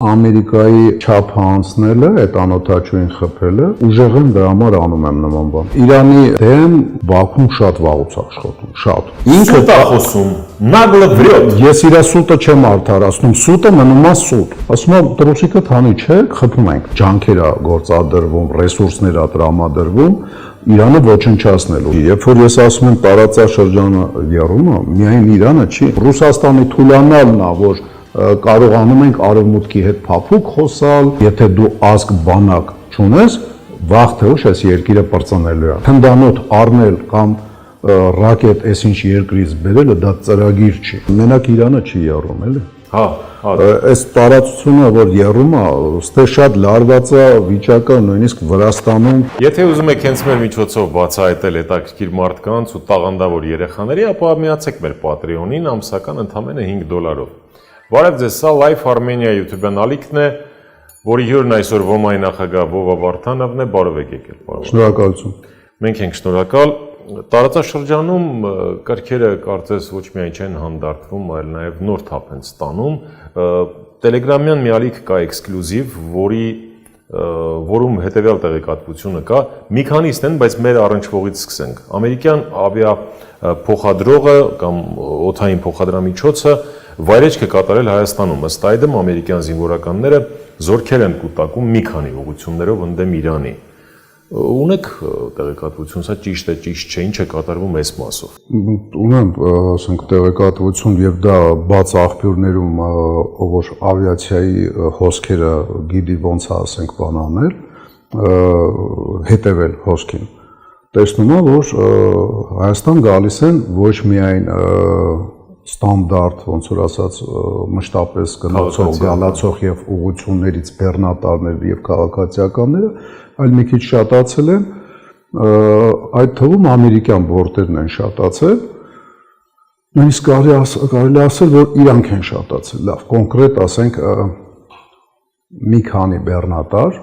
Ամերիկայի չափը անցնելը, այդ անօթաչուին խփելը, ուժեղ եմ դրա համար անում եմ նման բան։ Իրանի դեմ Բաքուն շատ վաղուց աշխատում, շատ։ Ինքը դա խոսում, նագլը վրյոտ։ Ես իր սուտը չեմ արդարացնում, սուտը մնում է սուտ։ Ասում եմ, դրոսիկը թանի չէ, խփում ենք, ջանքեր է գործադրվում, ռեսուրսներ է տրամադրվում Իրանը ոչնչացնելու։ Երբ որ ես ասում եմ տարածաշրջանը եռումը, միայն Իրանը չի, Ռուսաստանի թուլանալն է, որ կարողանում ենք արևմուտքի հետ փափուկ խոսալ, եթե դու ազգ բանակ չունես, վաղ թե ուշ այս երկիրը պրծնելու է։ Թնդանոթ առնել կամ ռակետ այսինչ երկրից բերելը դա ծրագիր չի։ Մենակ Իրանը չի եռում, էլի։ Հա, այս տարածությունը, որ եռում է, ստե շատ լարված է վիճակը, նույնիսկ Վրաստանում։ Եթե ուզում եք հենց մեր միջոցով բացահայտել հետաքրքիր մարդկանց ու տաղանդավոր երեխաների, ապա միացեք մեր Patreon-ին ամսական ընդամենը $5-ով։ Բարև ձեզ, սա Live Armenia YouTube-յան ալիքն է, որի հյուրն այսօր ՈՄԱ-ի նախագահ Վովա Վարդանովն է, բարև եք եկել, պարոն։ Շնորհակալություն։ Մենք ենք շնորհակալ։ Տարածաշրջանում կրքերը կարծես ոչ միայն չեն հանդարտվում, այլ նաև նոր թափ են ստանում։ Տելեգրամյան մի ալիք կա էքսկլյուզիվ, որում հետևյալ տեղեկատվությունը կա։ Մի քանիստ են, բայց մեր առնչվողից սկսենք։ Ամերիկյան ավիափոխադրողը կամ օդային փոխադրամիջոցը վայրեջք է կատարել Հայաստանում, ըստ այդմ ամերիկյան զինվորականները զորքեր են կուտակում մի քանի ուղղություններով ընդդեմ Իրանի։ Ունեք տեղեկատվություն, սա ճիշտ է, ճիշտ չէ, ինչ է կատարվում այս մասով։ Ունեմ, ասենք, տեղեկատվություն եւ դա բաց աղբյուրներում, որ ավիացիայի հոսքերը գիտի ոնց է, ասենք, բան անել, հետևել հոսքին։ Տեսնում եմ, որ Հայաստան գալիս են ոչ միայն ստանդարտ, ոնց որ ասած, մշտապես գնացող, գալացող եւ ուղղություններից բեռնատարներ եւ քաղաքացիականները, այլ մի քիչ շատացել են, այդ թվում ամերիկյան բորտերն են շատացել, նույնիսկ կարելի ասել, որ իրանք են շատացել, լավ, կոնկրետ ասենք մի քանի բեռնատար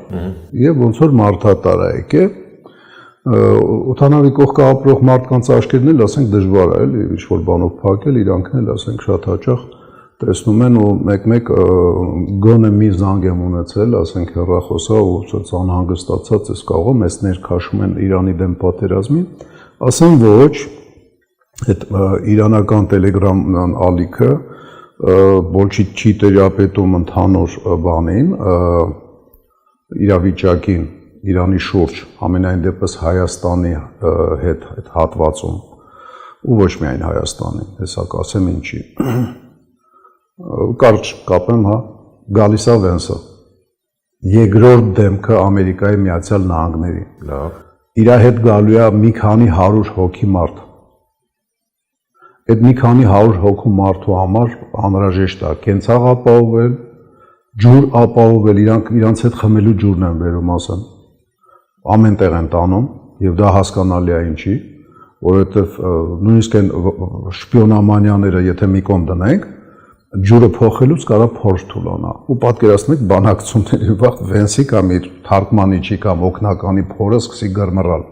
եւ ոնց որ մարդատար է եկել, օդանավի կողքը ապրող մարդկանց աչքերն էլ, ասենք, դժվար է, էլի, ինչ-որ բանով փակել, իրանքն էլ, ասենք, շատ հաճախ տեսնում են ու մեկ-մեկ գոնե մի զանգ եմ ունեցել, ասենք, հեռախոսա ու ցած անհանգստացած ես կարող եմ, այս ներքաշում են Իրանի դեմ պատերազմին, ասեմ ոչ, այդ իրանական տելեգրամ ալիքը ոչ չի տերապետում ընդհանուր բանին, իրավիճակին, Իրանի շուրջ, ամենայն դեպս Հայաստանի հետ այդ հատվածում, ու ոչ միայն Հայաստանի, հեսա կասեմ ինչի։ Կարճ կապեմ, հա, գալիս է Վենսը, երկրորդ դեմքը Ամերիկայի Միացյալ Նահանգների։ Լավ։ Իրա հետ գալու է մի քանի 100 հոգի մարդ։ Այդ մի քանի 100 հոգու մարդու համար անհրաժեշտ է կենցաղ ապահովել, ջուր ապահովել, իրանց հետ խմելու ջուրն են վերում, ասեմ։ Ամեն տեղ են տանում եւ դա հասկանալի է ինչի, որովհետեւ նույնիսկ այն շպիոնամանիաները, եթե մի կողմ դնենք, ջուրը փոխելուց կարա փորձ թուլանա։ Ու պատկերացնեք բանակցությունների վաղ Վենսի կամ իր թարգմանիչի կամ օգնականի փորը սկսի գրմռալ։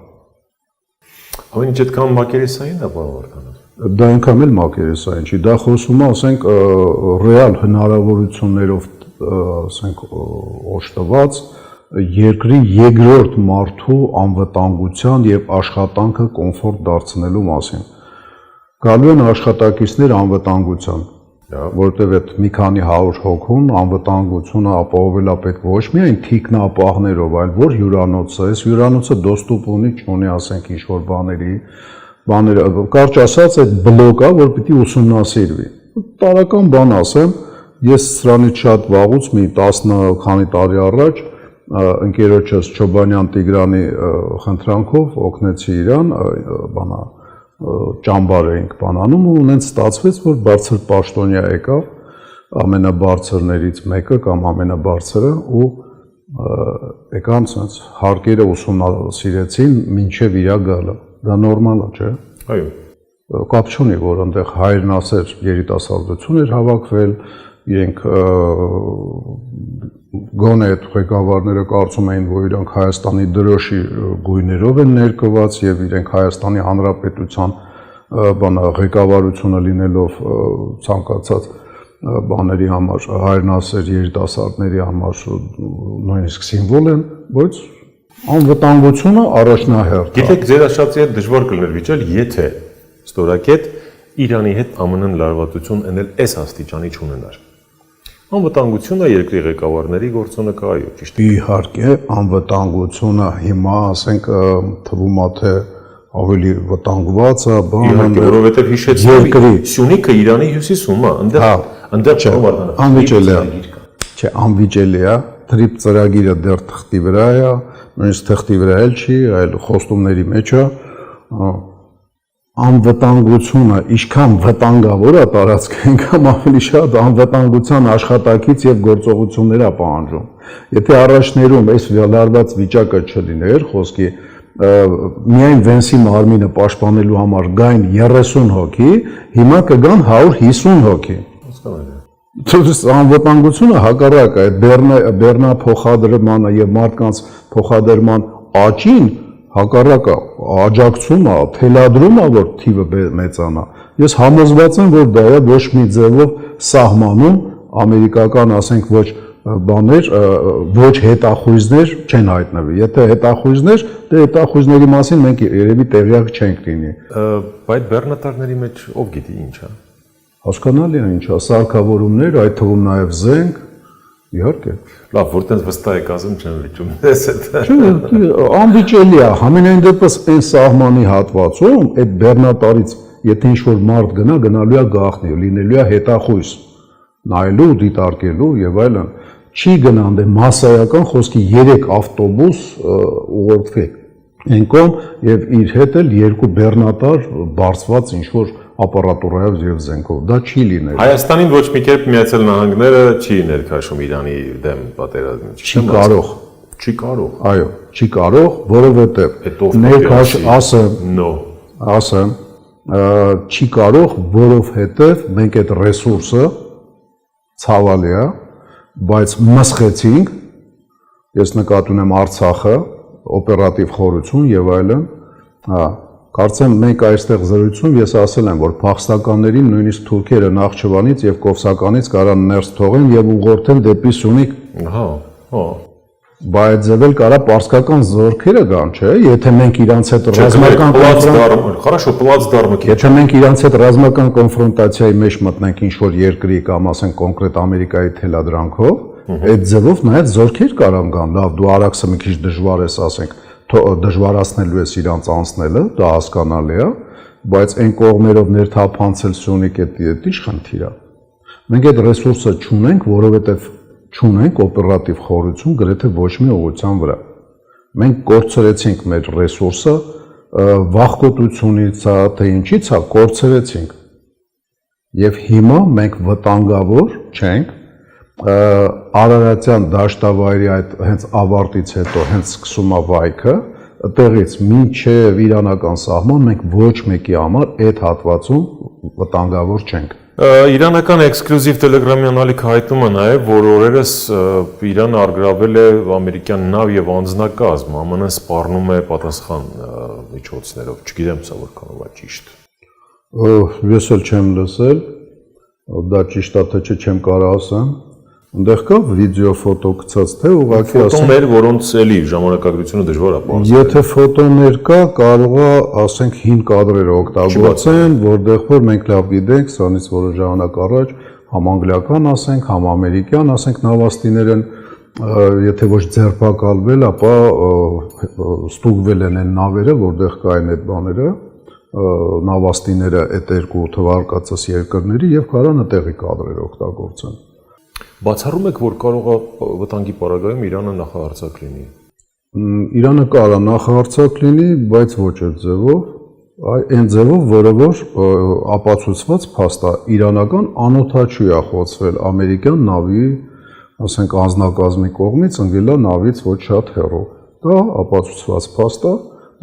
Ամեն ինչ այդքան մակերեսային է, պարոն Վարդանով։ Դա այնքան էլ մակերեսային չի, դա խոսում է, ասենք, ռեալ հնարավորություններով, ասենք, օժտված երկրի երկրորդ մարդու անվտանգության եւ աշխատանքը կոմֆորտ դարձնելու մասին։ Գալու են աշխատակիցներ անվտանգության, որտեղ այդ մի քանի 100 հոգուն անվտանգությունը ապահովելա պետք ոչ միայն թիկնապահներով, այլ որ հյուրանոցը, այս հյուրանոցը դոստուպ ունի, չունի, ասենք, ինչ-որ բաները, կարճ ասած, այդ բլոկը, որ պիտի ուսումնասիրվի։ Տարական բան ասեմ, ես սրանից շատ վաղուց մի 10 քանի տարի առաջ ընկերոջս Չոբանյան Տիգրանի խնդրանքով օգնեցի իրան, բանա ճամբար էինք բանանում ու ունենց ստացվեց, որ բարձր պաշտոնյա եկավ, ամենաբարձրներից մեկը կամ ամենաբարձրը ու եկան ցած հարկերը ուսումնասիրեցին մինչև իրա գալը։ Դա նորմալ է, չէ՞։ Այո։ Կապ չունի, որ այնտեղ հայրենասեր երիտասարդություն էր հավաքվել, իրենք գոնե այդ ղեկավարները կարծում էին, որ իրանք Հայաստանի դրոշի գույներով են ներկված եւ իրենք Հայաստանի Հանրապետության ղեկավարությունը լինելով ցանկացած բաների համար, հայրենասեր երիտասարդների համար նույնիսկ սիմվոլ են, բայց անվտանգությունը առաջնահերթ է։ Գիտեք, ձեր աշխատի հետ դժվար կլիներ վիճել, եթե ստորակետ Իրանի հետ ԱՄՆ-ն լարվածություն ունել այս աստիճանի չունենար։ Անվտանգությունը երկրի ղեկավարների գործոնը կա, այո, ճիշտ է։ Իհարկե, անվտանգությունը հիմա, ասենք, թվում է թե ավելի վտանգված է, Իհարկե, որովհետև հիշեցի, Սյունիքը Իրանի հյուսիսում է, այնտեղ անվիճելի է։ Չէ, անվիճելի է, թրիպ ծրագիրը դեռ թղթի վրա է, նույնիսկ թղթի վրա էլ չի, այլ խոստումների մեջ է։ Անվտանգությունը ինչքան վտանգավոր է տարածքը, այնքան ավելի շատ անվտանգության աշխատակից եւ գործողություններ է պահանջում։ Եթե առաջներում այս լարված վիճակը չլիներ, խոսքի միայն Վենսի մարմինը պաշտպանելու համար գային 30 հոգի, հիմա կգան 150 հոգի։ Հասկանալի։ Անվտանգությունը հակառակ է, այդ բեռնա փոխադրմանը եւ մարդկանց փոխադրման աճին հակառակը աջակցում է, թելադրում է, որ թիվը մեծանա։ Ես համոզված եմ, որ դա է ոչ մի ձևով սահմանում ամերիկական, ասենք, ոչ բաներ, ոչ հետախույզներ չեն հայտնվի։ Եթե հետախույզներ, դե հետախույզների մասին մենք երևի տեղյակ չենք լինի։ Բայց բեռնատարների մեջ ով գիտի ինչ է։ Հասկանալի է ինչ է, սարքավորումներ, այդ թվում նաև զենք, իհարկե։ Լավ, որտենց վստահ եք ասում չեմ վիճում։ Ես այդ։ Չէ, անվիճելի է, համենայն դեպս այն սահմանի հատվածում, այդ բեռնատարից, եթե ինչ-որ մարդ գնա, գնալու է գաղտնի, լինելու է հետախույզ, նայելու, դիտարկելու եւ այլն, չի գնան դե մասսայական խոսքի 3 ավտոբուս ուղղորդվի այն կողմ եւ իր հետ էլ 2 բեռնատար բարձված ինչ-որ ապարատուրայով եւ զենքով, դա չի լինել։ Հայաստանին ոչ մի կերպ Միացյալ Նահանգները չի ներքաշում Իրանի դեմ պատերազմին։ Չի կարող։ Չի կարող։ Այո, չի կարող, որովհետեւ ներքաշ ասեմ, չի կարող, որովհետեւ մենք այդ ռեսուրսը ցավալի է, բայց մսխեցինք, ես նկատի ունեմ Արցախը, օպերատիվ խորություն եւ այլն, կարծեմ մենք այստեղ զրույցում ես ասել եմ, որ փախստականներին նույնիսկ թուրքերը Նախճիվանից եւ Կովսականից կարան ներս թողեն եւ ուղղորդեն դեպի Սյունիք։ Բայց ձևել կարա պարսկական զորքերը գան, չէ՞, եթե մենք իրանց հետ ռազմական Хорошо, պլացդարմը։ Եթե մենք իրանց հետ ռազմական կոնֆրոնտացիայի մեջ մտնենք ինչ-որ երկրի կամ ասենք կոնկրետ Ամերիկայի թելադրանքով, այդ ձևով նաեւ զորքեր կարան գան, լավ, դու Արաքսը մի քիչ դժվար ես, ասենք, դժվարացնելու ես իրանց անցնելը, դա հասկանալի է, բայց այն կողմերով ներթափանցել Սյունիք այդ ի՞նչ խնդիր է։ Մենք այդ ռեսուրսը չունենք, որովհետև չունենք օպերատիվ խորություն գրեթե ոչ մի ուղղության վրա։ Մենք կորցրեցինք մեր ռեսուրսը, վախկոտությունից է, թե ինչից է, կորցրեցինք։ Եվ հիմա մենք վտանգավոր չենք, Արարատյան դաշտավայրի այդ հենց ավարտից հետո հենց սկսում է վայքը, տեղից մինչև իրանական սահման մենք ոչ մեկի համար այդ հատվածում վտանգավոր չենք։ Իրանական էքսկլյուզիվ տելեգրամյան ալիքը հայտնում է նաև, որ օրերս Իրանը առգրավել է ամերիկյան նավ եւ անձնակազմ, ԱՄՆ-ն սպառնում է պատասխան միջոցներով, չգիտեմ սա որքանով է ճիշտ։ Ես էլ չեմ լսել, դա ճիշտ է թե չէ չեմ կարող ասեմ։ Այնտեղ կա վիդեո ֆոտո գցած թե ուղղակի ասեմ։ Ֆոտոներ, որոնց էլի ժամանակագրությունը դժվար է պարզել։ Եթե ֆոտոներ կա, կարող է, ասենք, հին կադրերը օգտագործեն, որտեղ որ մենք լավ գիտենք, սրանից որոշ ժամանակ առաջ համանգլիական, ասենք, համամերիկյան, ասենք, նավաստիներ են, եթե ոչ ձերբակալվել, ապա ստուգվել են այն նավերը, որտեղ կային այդ բաները, նավաստիները այդ երկու թվարկածս երկրների եւ կարան այդտեղի կադրեր օգտագործեն։ Բացառում եք, որ կարող է վտանգի պարագայում Իրանը նախահարձակ լինի։ Իրանը կարող է նախահարձակ լինի, բայց ոչ այդ ձևով, այն ձևով, որը որ ապացուցված փաստ է, իրանական անօթաչու է խոցվել ամերիկյան նավի, ասենք, անձնակազմի կողմից, ընկել է նավից ոչ շատ հեռու։ Դա ապացուցված փաստ է,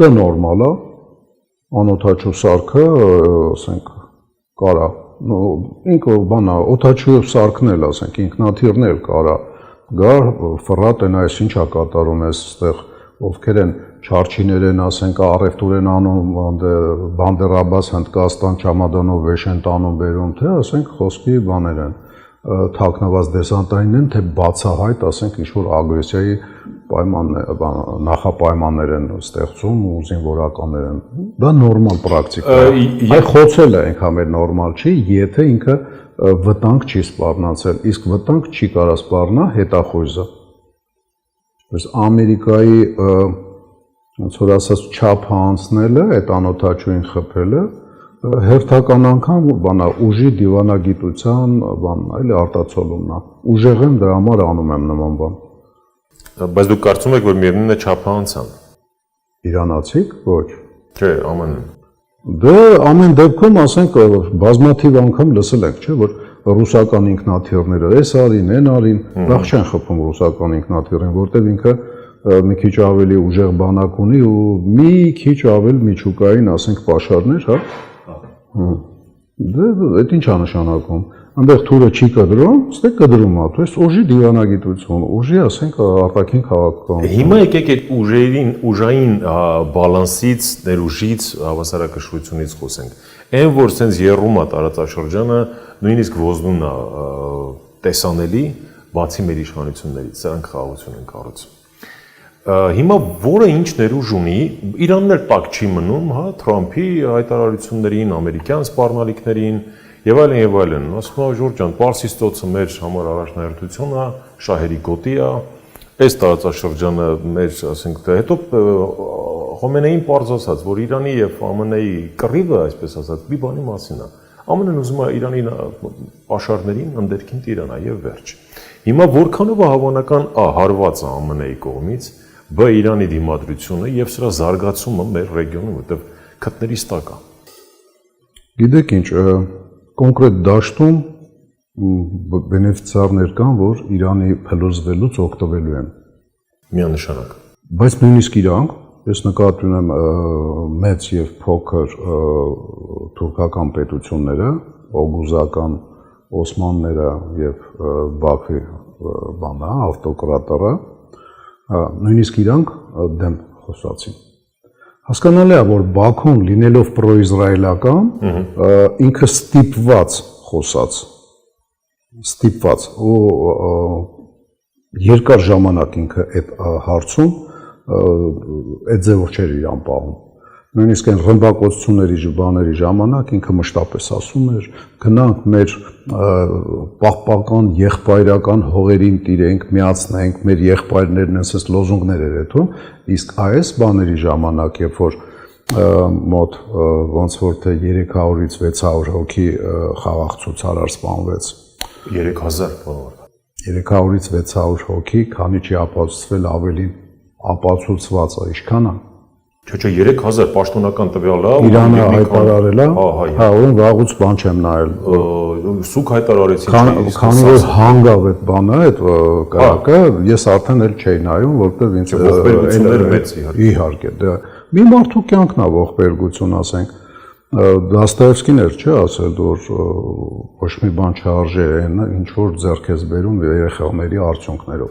դա նորմալ է, անօթաչու սարքը, ասենք, կարա ինքը բանա օթաչու սարքն էլ, ասենք, ինքնաթիռն էլ կարա գա ֆռատ են այս ինչա կատարում էս այդտեղ ովքեր են չարչիներ են, ասենք, առևտուր են անում, Բանդեր Աբբաս Հնդկաստան ճամադանով վեշ են տանում բերում, թե ասենք խոսքի բաներ են, թաքնված դեսանտային են, թե բացահայտ, ասենք, ինչ-որ ագրեսիայի նախապայմաններ են ստեղծում ու զինվորականներ են։ Դա նորմալ պրակտիկա է։ Այ խոցելը այնքան նորմալ չի, եթե ինքը վտանգ չի սպառնացել, իսկ վտանգ չի կարա սպառնա հետախույզը։ Ըստ Ամերիկայի ոնց որ ասած չափը անցնելը, այդ անօթաչուին խփելը հերթական անգամ ուժի դիվանագիտության այլ արտացոլումն է։ Ուժեղ եմ, դրա համար անում եմ նման բան։ Բայց դուք կարծում եք, որ միևնույնն է չափը անցան։ Իրանացիք, ոչ։ Չէ, ԱՄՆ-ն։ Դե ամեն դեպքում, ասենք, բազմաթիվ անգամ լսել ենք, չէ, որ ռուսական ինքնաթիռները էս արին, այն արին, լավ չեն խփում ռուսական ինքնաթիռին, որտեղ ինքը մի քիչ ավելի ուժեղ բանակ ունի ու մի քիչ ավելի միջուկային, ասենք, պաշարներ, հա։ Դե այդ ինչ է նշանակում։ Այնտեղ թուրը չի կդրում, ստե կդրում է, то есть ուժի դիվանագիտություն, ուժի, ասենք, արտաքին քաղաքականություն։ Հիմա եկեք այդ ուժային բալանսից, ներուժից, հավասարակշռությունից խոսենք։ Այն որ sense երրում է տարածաշրջանը, նույնիսկ ոզնում է տեսանելի, բացի մեր իշխանություններից, սրանք խաղաղություն են կառուցում։ Հիմա որը ինչ ներուժ ունի, Իրանն էլ տակ չի մնում, հա, Թրամփի հայտարարություններին, ամերիկյան սպառնալիքներին եւ այլն եւ այլն։ Ասում է Ժորժ ջան, Պարսից ծոցը մեր համար առաջնահերթություն է, շահերի գոտի է, այս տարածաշրջանը մեր, ասենք, դա հետո Խոմենեին պարզ ասաց, որ Իրանի եւ ԱՄՆ-ի կռիվը, այսպես ասած, մի բանի մասին է։ ԱՄՆ-ն ուզում է Իրանի պաշարներին ընդերքին տիրանա եւ վերջ։ Հիմա որքանով է հավանական հարված է ԱՄՆ-ի կողմից B Իրանի դիմադրությունը եւ սրա զարգացումը մեր ռեգիոնում, որտեղ քթներից տակ է։ Գիտեք ինչ, կոնկրետ դաշտում բենեֆիցիարներ կան, որ Իրանի փլուզվելուց օգտվելու են։ Միանշանակ։ Բայց նույնիսկ իրանք, ես նկատի ունեմ մեծ եւ փոքր թուրքական պետությունները, օգուզական Օսմանները եւ Բաքվի բանը, ավտոկրատորը, նույնիսկ իրանք դեմ խոսացին։ Հասկանալի է, որ Բաքուն լինելով պրոիզրայելական, ինքը ստիպված խոսած, ու երկար ժամանակ ինքը այդ հարցում այդ ձևով չէր իրան պահում։ Նույնիսկ այն ռմբակոծությունների բաների ժամանակ ինքը մշտապես ասում էր, գնանք մեր պահպանական եղբայրական հողերին տիրենք, միացնենք, մեր եղբայրներն են, ասես լոզունգներ էր այդում, իսկ այս բաների ժամանակ, երբ որ մոտ ոնց որ թե 300-ից 600 հոգի խաղաղ ցուցարար սպանվեց 3000 բանվոր 300-ից 600 հոգի, քանի չի ապացուցվել ավելին ապացուցված է, ինչքան է։ Չէ, 3000 պաշտոնական տվյալ է։ Իրանը հայտարարել է, հա, ուրեմն վաղուց բան չեմ նայել։ Սուկ հայտարարեցին։ Քանի որ հանգավ այդ բանը, այդ կարգը, ես արդեն էլ չէի նայում, որտեղ ինձ ողբերգությունները մեծ իհարկե, դա մի մարդու կյանքն է ողբերգություն, ասենք, Դաստոևսկին էր, չէ, ասել, որ ոչ մի բան չարժե այն, ինչ որ ձեռք ես բերում երեխաների արդյունքներով։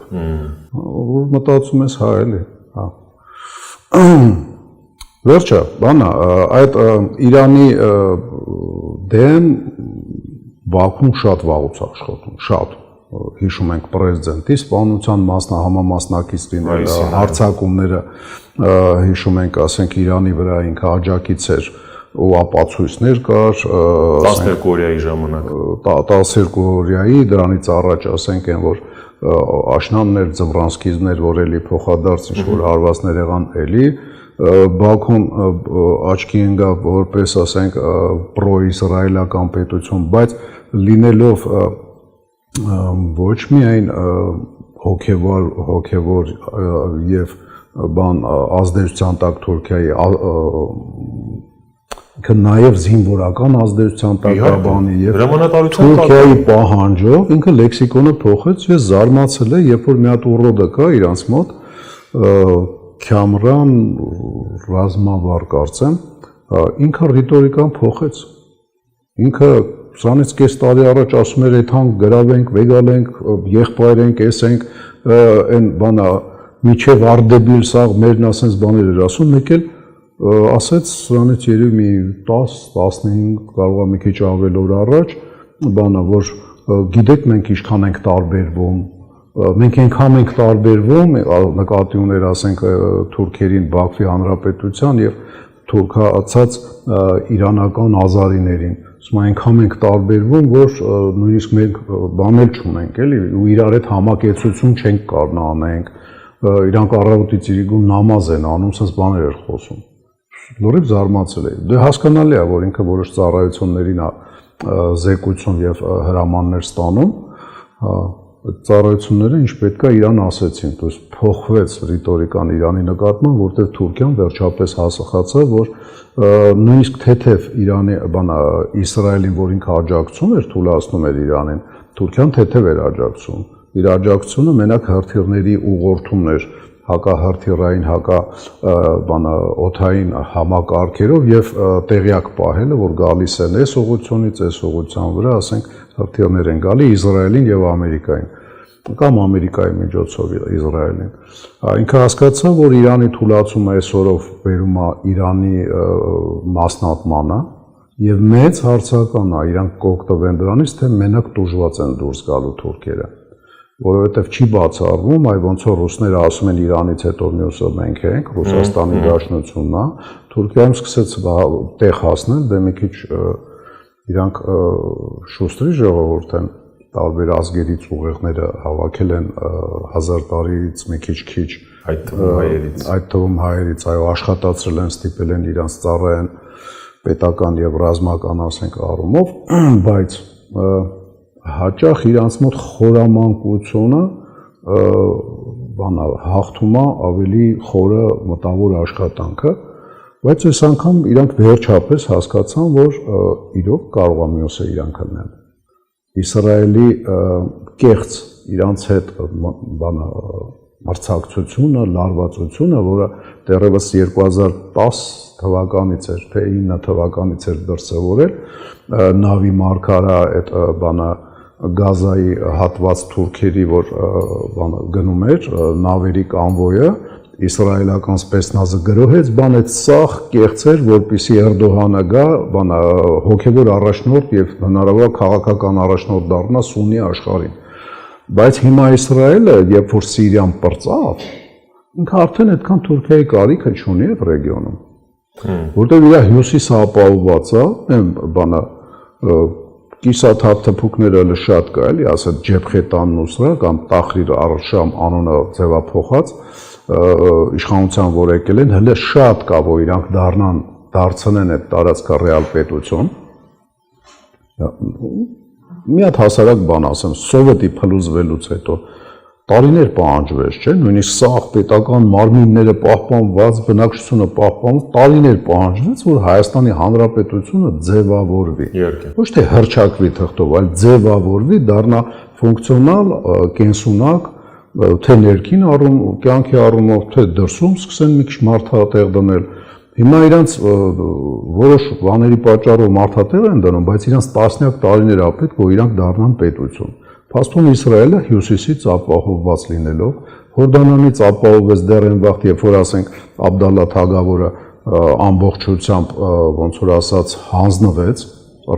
Որ մտածում ես, հա, էլի, հա։ Վերջը, բանա, այդ Իրանի դեմ Բաքուն շատ վաղուց աշխատում, շատ, հիշում ենք պրեզիդենտի սպանության համամասնակից լինել, հարձակումները, հիշում ենք, ասենք, Իրանի վրա ինքը աջակից էր ու ապացույցներ կար 12 օրյայի ժամանակ 12 օրյայի, դրանից առաջ, ասենք, են, որ աշնաններ, ձվրանսկիզներ, որ էլի փոխադարձ ինչ-որ հարվածներ եղան էլի, Բաքուն աչքի ընկավ որպես, ասենք, պրոիսրայելական պետություն, բայց լինելով ոչ միայն հոգևոր եւ բան ազդեցության տակ Թուրքիայի, ինքը նաեւ զինվորական ազդեցության տակ է բանի եւ Թուրքիայի պահանջով ինքը լեքսիկոնը փոխեց, ես զարմացել եմ, երբ որ մի հատ ուռոդը կա իրանց մոտ, Քամրան ռազմավար կարծեմ, ինքը ռիտորիկան փոխեց, ինքը սրանից կես տարի առաջ ասում էր այդքան գրավենք, վեգալենք, եղբայրենք, էսենք, այն բանա, միջև արդեբիլ սաղ մերն ասենց բաներ էր ասում, մեկ էլ ասեց սրանից երևի մի 10-15 կարող է մի քիչ ավել օր առաջ, բանա, որ գիտեք մենք ինչքան ենք տարբերվում, մենք այնքան ենք տարբերվում, նկատի ուներ ասենք թուրքերին Բաքվի հանրապետության եւ թուրքացած իրանական ազարիներին, ասում այնքան ենք տարբերվում, որ նույնիսկ մենք բանել չունենք, էլի, ու իրար հետ համակեցություն չենք կարող անենք, իրանք առավոտից իրիկում նամազ են անում, ասես բաներ էր խոսում։ Լուրջ զարմացել էի։ Դե հասկանալի է, որ ինքը որոշ ծառայություններին զեկույցում եւ հրամաններ ստանում, ծառայությունները ինչ պետքա իրան ասեցին, то есть փոխվեց ռիտորիկան Իրանի նկատմամբ, որտեղ Թուրքիան վերջապես հասկացավ, որ նույնիսկ թեթև Իրանի Իսրայելին, որ ինքը աջակցում էր, թույլատնում էր Իրանին, Թուրքիան թեթև էր աջակցում։ Իր աջակցությունը մենակ հրթիռների ուղղորդումն էր հակահրթիռային, օդային համակարգերով եւ տեղյակ պահելը, որ գալիս են այս ուղղությունից, այս ուղղության վրա, ասենք հրթիռներ են գալի Իսրայելին եւ Ամերիկային, կամ Ամերիկայի միջոցով Իսրայելին։ Ինքը հասկացավ, որ Իրանի թույլատումը այսօրով բերում է Իրանի մասնատմանը եւ մեծ հարցական է, իրանք կօգտվեն դրանից, թե մենակ տուժված են դուրս գալու թուրքերը, որովհետեւ չի բացառվում, այ ոնց որ ռուսները ասում են Իրանից հետո մյուսը մենք ենք, Ռուսաստանի Դաշնությունն է, Թուրքիայում սկսեց տեղ հասնել, դե մի քիչ իրանք շուստրի ժողովուրդ են, տարբեր ազգերից ուղեղները հավաքել են 1000 տարիից մի քիչ, այդ թվում հայերից, այո, աշխատացրել են, ստիպել են իրանց ծառայեն պետական եւ ռազմական, ասենք, առումով, բայց հաճախ իրանց մոտ խորամանկությունը հաղթում է ավելի խորը մտավոր աշխատանքը, բայց այս անգամ իրանք վերջապես հասկացան, որ իրոք կարող է մյուսը իրանք լնել։ Իսրայելի կեղծ իրանց հետ մրցակցությունը, լարվածությունը, որը դեռևս 2010 թվականից էր, թե 9 թվականից էր դրսևորել, նավի մարգարա այդ Գազայի հատված թուրքերի, որ գնում էր, նավերի կամվոյը, իսրայելական սպեցնազը գրոհեց, այդ սաղ կեղծեր, որպեսզի Էրդողանը գա, հոգևոր առաջնորդ եւ հնարավոր քաղաքական առաջնորդ դառնա սուննի աշխարհին։ Բայց հիմա Իսրայելը, երբ որ Սիրիան պրծավ, ինքը արդեն այդքան Թուրքիայի կարիքը չունի այդ ռեգիոնում, որտեղ իր հյուսիսը ապահովված է, կիսաթափթփուկները շատ կա, էլի, ասած Ջեփխետան Նուսրա կամ Տախրիր Արշամ անունը ձևափոխած իշխանության որ եկել են, հələ շատ կա, որ իրանք դարձնեն այդ տարածքը ռեալ պետություն։ Մի հատ հասարակ բան ասեմ, սովետի փլուզվելուց հետո տարիներ պահանջվեց, չէ՞, նույնիսկ սաղ պետական մարմինները պահպանված, բնակչությունը պահպանված, տարիներ պահանջվեց, որ Հայաստանի Հանրապետությունը ձևավորվի։ Ոչ թե հռչակվի թղթով, այլ ձևավորվի, դառնա ֆունկցիոնալ, կենսունակ, թե ներքին կյանքի առումով, թե դրսում սկսեն մի քիչ մարդատեղ դնել։ Հիմա իրանց որոշ բաների պատճառով մարդատեղ են դնում, բայց իրանց տասնյակ տարիներ ա պետք, որ իրանք դառնան պետություն։ Փաստորեն Իսրայելը հյուսիսից ապահովված լինելով, Հորդանանից ապահովեց դեռ այն վաղ, երբ որ ասենք Աբդալլա Թագավորը ամբողջությամբ ոնց որ ասած հանձնվեց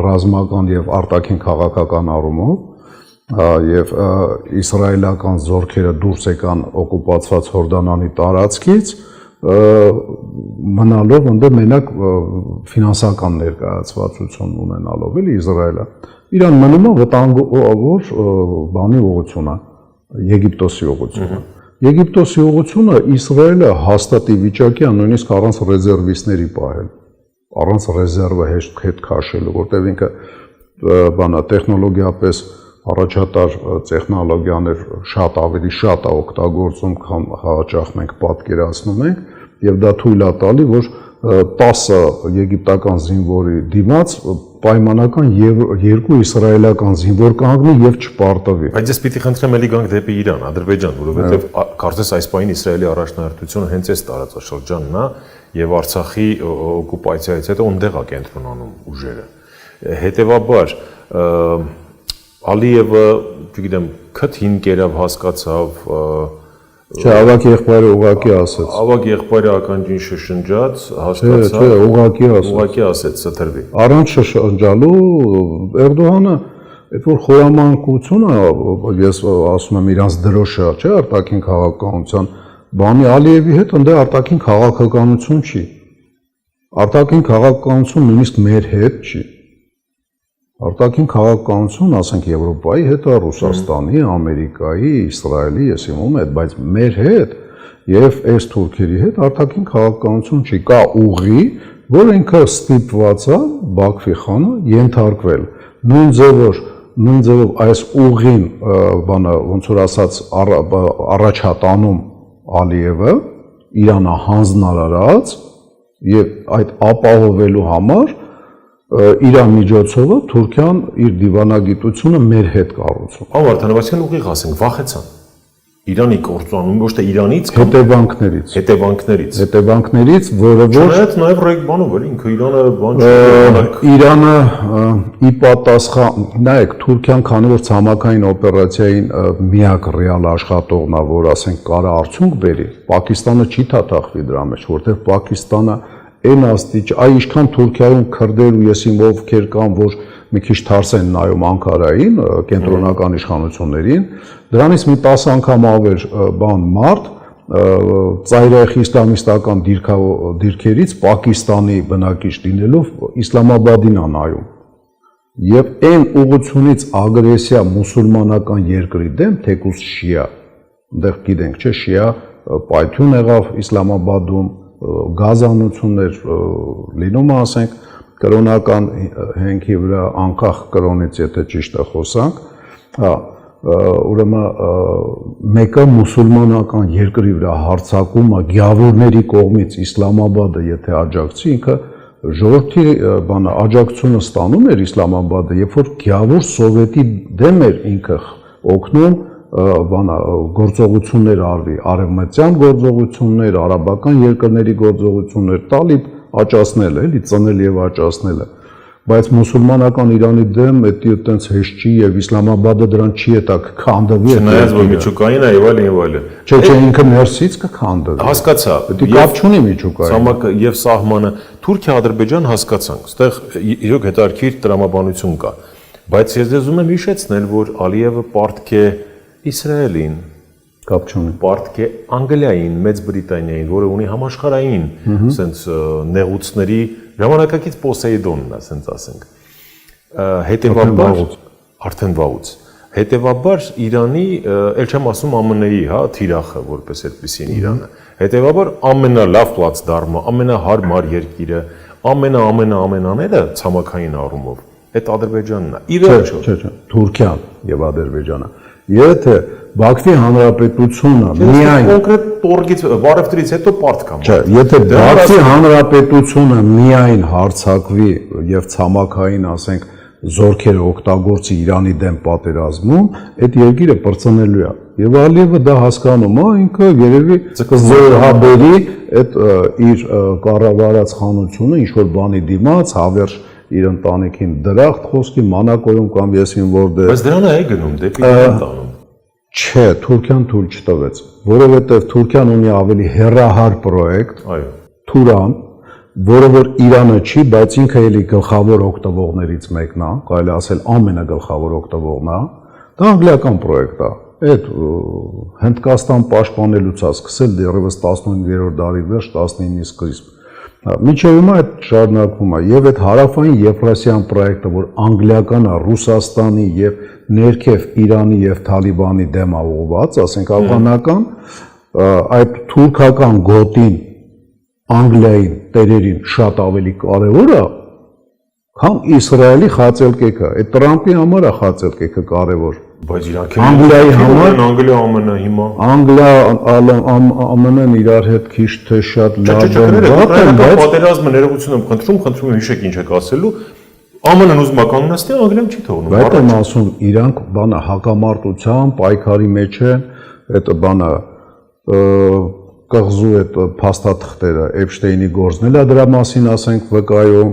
ռազմական եւ արտաքին քաղաքական առումով, եւ իսրայելական զորքերը դուրս եկան օկուպացված Հորդանանի տարածքից, մնալով ընդդեմ մենակ ֆինանսական ներկայացվածություն ունենալով, էլի Իսրայելը իրան մնում է վտանգավոր բանի ուղղությունը, Եգիպտոսի ուղղությունը։ Եգիպտոսի ուղղությունը Իսրայելը հաստատի վիճակի է նույնիսկ առանց ռեզերվիստների պահել, առանց ռեզերվը հետ քաշելու, որտեղ ինքը տեխնոլոգիապես առաջատար տեխնոլոգիաներ շատ ավելի շատ է օգտագործում, քան հաճախ մենք պատկերացնում ենք, եւ դա թույլ է տալի, որ 10 եգիպտական զինվորի դիմաց պայմանական երկու իսրայելական զինվոր կանգնի եւ չպարտվի։ Բայց ես պիտի խնդրեմ էլի գանք դեպի Իրան, Ադրբեջան, որովհետեւ կարծես այս պահին Իսրայելի առաջնահերթությունը հենց այս տարածաշրջանն է եւ Արցախի օկուպացիայից հետո այնտեղ է կենտրոնանում ուժերը։ Հետևաբար Ալիևը, չգիտեմ, քթին կերավ հասկացավ, չէ, ավակ եղբայրը ուղակի ասեց։ Ավակ եղբայրը ականջին շշնջաց, հասկացավ։ Չէ, ուղակի ասեց։ Ուղակի ասեց, սթրվի։ Առանց շշնջալու Էրդողանը Այդ որ խորամանկությունը, ես ասում եմ իրանց դրոշը, չէ, արտաքին քաղաքականության, բանի Ալիևի հետ ընդե արտաքին քաղաքականություն չի։ Արտաքին քաղաքականություն նույնիսկ մեր հետ չի։ Արտաքին քաղաքականություն, ասենք Եվրոպայի հետ, Ռուսաստանի, Ամերիկայի, Իսրայելի, ես իմում եմ, բայց մեր հետ եւ այս թուրքերի հետ արտաքին քաղաքականություն չի, կա ուղի, որ ինքը ստիպված է Բաքվի խանը ենթարկվել։ Նույն ձևով այս ուղին, բանը ոնց որ ասած առաջատանում Ալիևը Իրանը հանձնարարած եւ այդ ապահովելու համար իր միջոցով Թուրքիան իր դիվանագիտությունը մեր հետ կառուցում։ Պարոն Վարդանավասյան, ուղիղ ասենք, վախեցան։ Իրանի կործանում, ոչ թե Իրանից, հետևանքներից, որը որ չնայած նաև ռեգբանով էր, ինքը Իրանը բան չէ։ Իրանը ի պատասխան, նայեք, Թուրքիան քանի որ ցամաքային օպերացիային միակ ռեալ աշխատողն է, որ ասենք կարա արդյունք բերի, Պակիստանը չի թաթախվի դրա մեջ, որտեղ Պակիստանը այն ինչքան Թուրքիայում քրդեր ու ես իմ ովքեր կան, որ մի քիչ թարս են նայում Անկարային, կենտրոնական իշխանություններին, դրանից մի 10 անգամ ավել բան մարդ ծայրահեղ իսլամիստական դիրքերից Պակիստանի բնակիչ լինելով Իսլամաբադին է նայում։ Եվ այն ուղղությունից ագրեսիա մուսուլմանական երկրի դեմ, թեկուզ շիա, այնտեղ գիտենք, չէ, շիա պայթյուն եղավ Իսլամաբադում, գազանություններ լինում, ասենք, կրոնական հենքի վրա անկախ կրոնից, եթե ճիշտ է խոսանք, ուրեմն մեկը մուսուլմանական երկրի վրա հարձակումը գյավուրների կողմից Իսլամաբադը եթե աջակցի, ինքը ժողովրդի աջակցությունը ստանում էր Իսլամաբադը, երբ որ գյավուր սովետի դեմ էր ինքը օգնում գործողություններ արվի, արևմտյան գործողություններ, արաբական երկրների գործողություններ, տալիբ աճացնել, էլի ծնել եւ աճացնելը, բայց մուսուլմանական Իրանի դեմ դա այտենց հեշտ չի եւ Իսլամաբադը դրան չի հետակ քանդվի։ Չնայած որ միջուկային է եւ այլն։ Չէ, ինքը ներսից կքանդվի։ Հասկացա։ Դա կապ չունի միջուկային։ Ցամաքը եւ սահմանը Թուրքիա-Ադրբեջան հասկացանք։ Այստեղ իրոք հետաքրքիր տրամաբանություն կա։ Բայց ես ուզում եմ հիշեցնել, որ Ալիևը պարտք է Իսրայելին, կապ չունի։ Պարտք է Անգլիային, Մեծ Բրիտանիային, որը ունի համաշխարհային sense նեղուցների ժամանակակից Պոսեյդոնն է, sense ասենք։ Հետևաբար արդեն վաղուց։ Հետևաբար Իրանի, ել չեմ ասում ԱՄՆ-ի, հա, թիրախը, որպես այդպեսին Իրանը։ Հետևաբար ամենալավ պլացդարմը, ամենահարմար երկիրը, ամենաները ցամաքային առումով այդ Ադրբեջանն է։ Ի վերջո, չէ, Թուրքիան եւ Ադրբեջանը։ Եթե Բաքվի Հանրապետությունը միայն կոնկրետ տորգից վարևտրից հետո պարտք կա։ Չէ, եթե Բաքվի Հանրապետությունը միայն հարձակվի եւ ցամաքային, ասենք, զորքերը օգտագործի Իրանի դեմ պատերազմում, այդ երկիրը բրծնելու է։ Եվ Ալիևը դա հասկանում է, ինքը երևի կզորհաբերի այդ իր կառավարած խանությունը ինչ որ բանի դիմաց, հավերժ իր ընտանիքին դրախտ խոսքի Մոնակոյում կամ ես ին որտեղ։ Բայց դրան է գնում, դեպի Իրան տանում։ Չէ, Թուրքիան թույլ չտվեց, որովհետև Թուրքիան ունի ավելի հեռահար պրոյեկտ, Թուրան, որը որ Իրանը չի, բայց ինքը էլի գլխավոր օգտվողներից մեկն է, կարելի ասել ամենագլխավոր օգտվողն է, դա անգլիական պրոյեկտ է։ Այդ Հնդկաստան պաշտպանելուց է սկսել դեռևս 19-րդ դարի վերջ, 19-ի սկիզբ։ Մինչև հիմա այդ շարունակվում է եւ այդ հարավային Եվրասիան պրոյեկտը, որ անգլիական է, Ռուսաստանի եւ ներքև Իրանի եւ Թալիբանի դեմ ուղղված, ասենք աֆղանական, այդ թուրքական գոտին Անգլիային տերերին շատ ավելի կարևոր է, քան Իսրայելի խածելկեքը։ Այդ Տրամպի համար է խածելկեքը կարևոր։ Բայց իրանք Անգլիայի համար Անգլիա ԱՄՆ հիմա Անգլիա ԱՄՆ-ն իրար հետ քիչ թե շատ լավ են, բայց պատերազմը ներողություն եմ խնդրում հիշեք ինչ եք ասելու, ԱՄՆ-ն ուզում է կանոնացնել, Անգլիան չի թողնում։ Բայց եմ ասում, իրանք բանը հակամարտության պայքարի մեջ են, այդ բանը կղզու այդ փաստաթղթերը Էփշտեյնի գործն էլ է դրա մասին ասենք վկայում,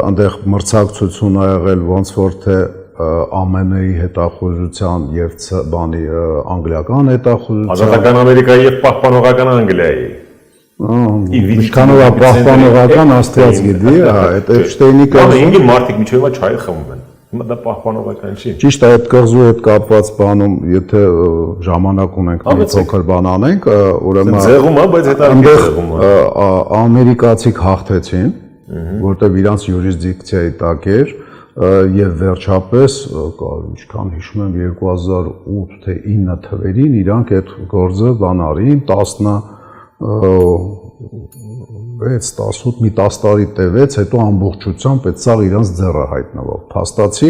այնտեղ մրցակցություն ա եղել ոնց որ թե ԱՄՆ-ի հետախուզության եւ բանի անգլիական հետախուզության, Ազատական Ամերիկայի եւ պահպանողական Անգլիայի։ Ինչքանով է պահպանողական Աստված գիտի, այդ Էփշտեյնի կողմից ինքը մարդիկ միջևա չայ խմում են։ Դա պահպանողական չի։ Ճիշտ է, այդ կղզու հետ կապված բանում, եթե ժամանակ ունենք մի փոքր բան անենք, ուրեմն ձեղում է, բայց հետաքրքիր ձեղում է։ ամերիկացիք հաղթեցին, որտեղ իրանց յուրիսդիկցիայի տակ էր, եւ վերջապես, ինչքան հիշում եմ 2008 թե 9 թվերին իրանք այդ գործը բան արին 6-18 մի 10 տարի տևեց, հետո ամբողջությամբ այդ սաղ իրանց ձեռը հայտնվող։ Փաստացի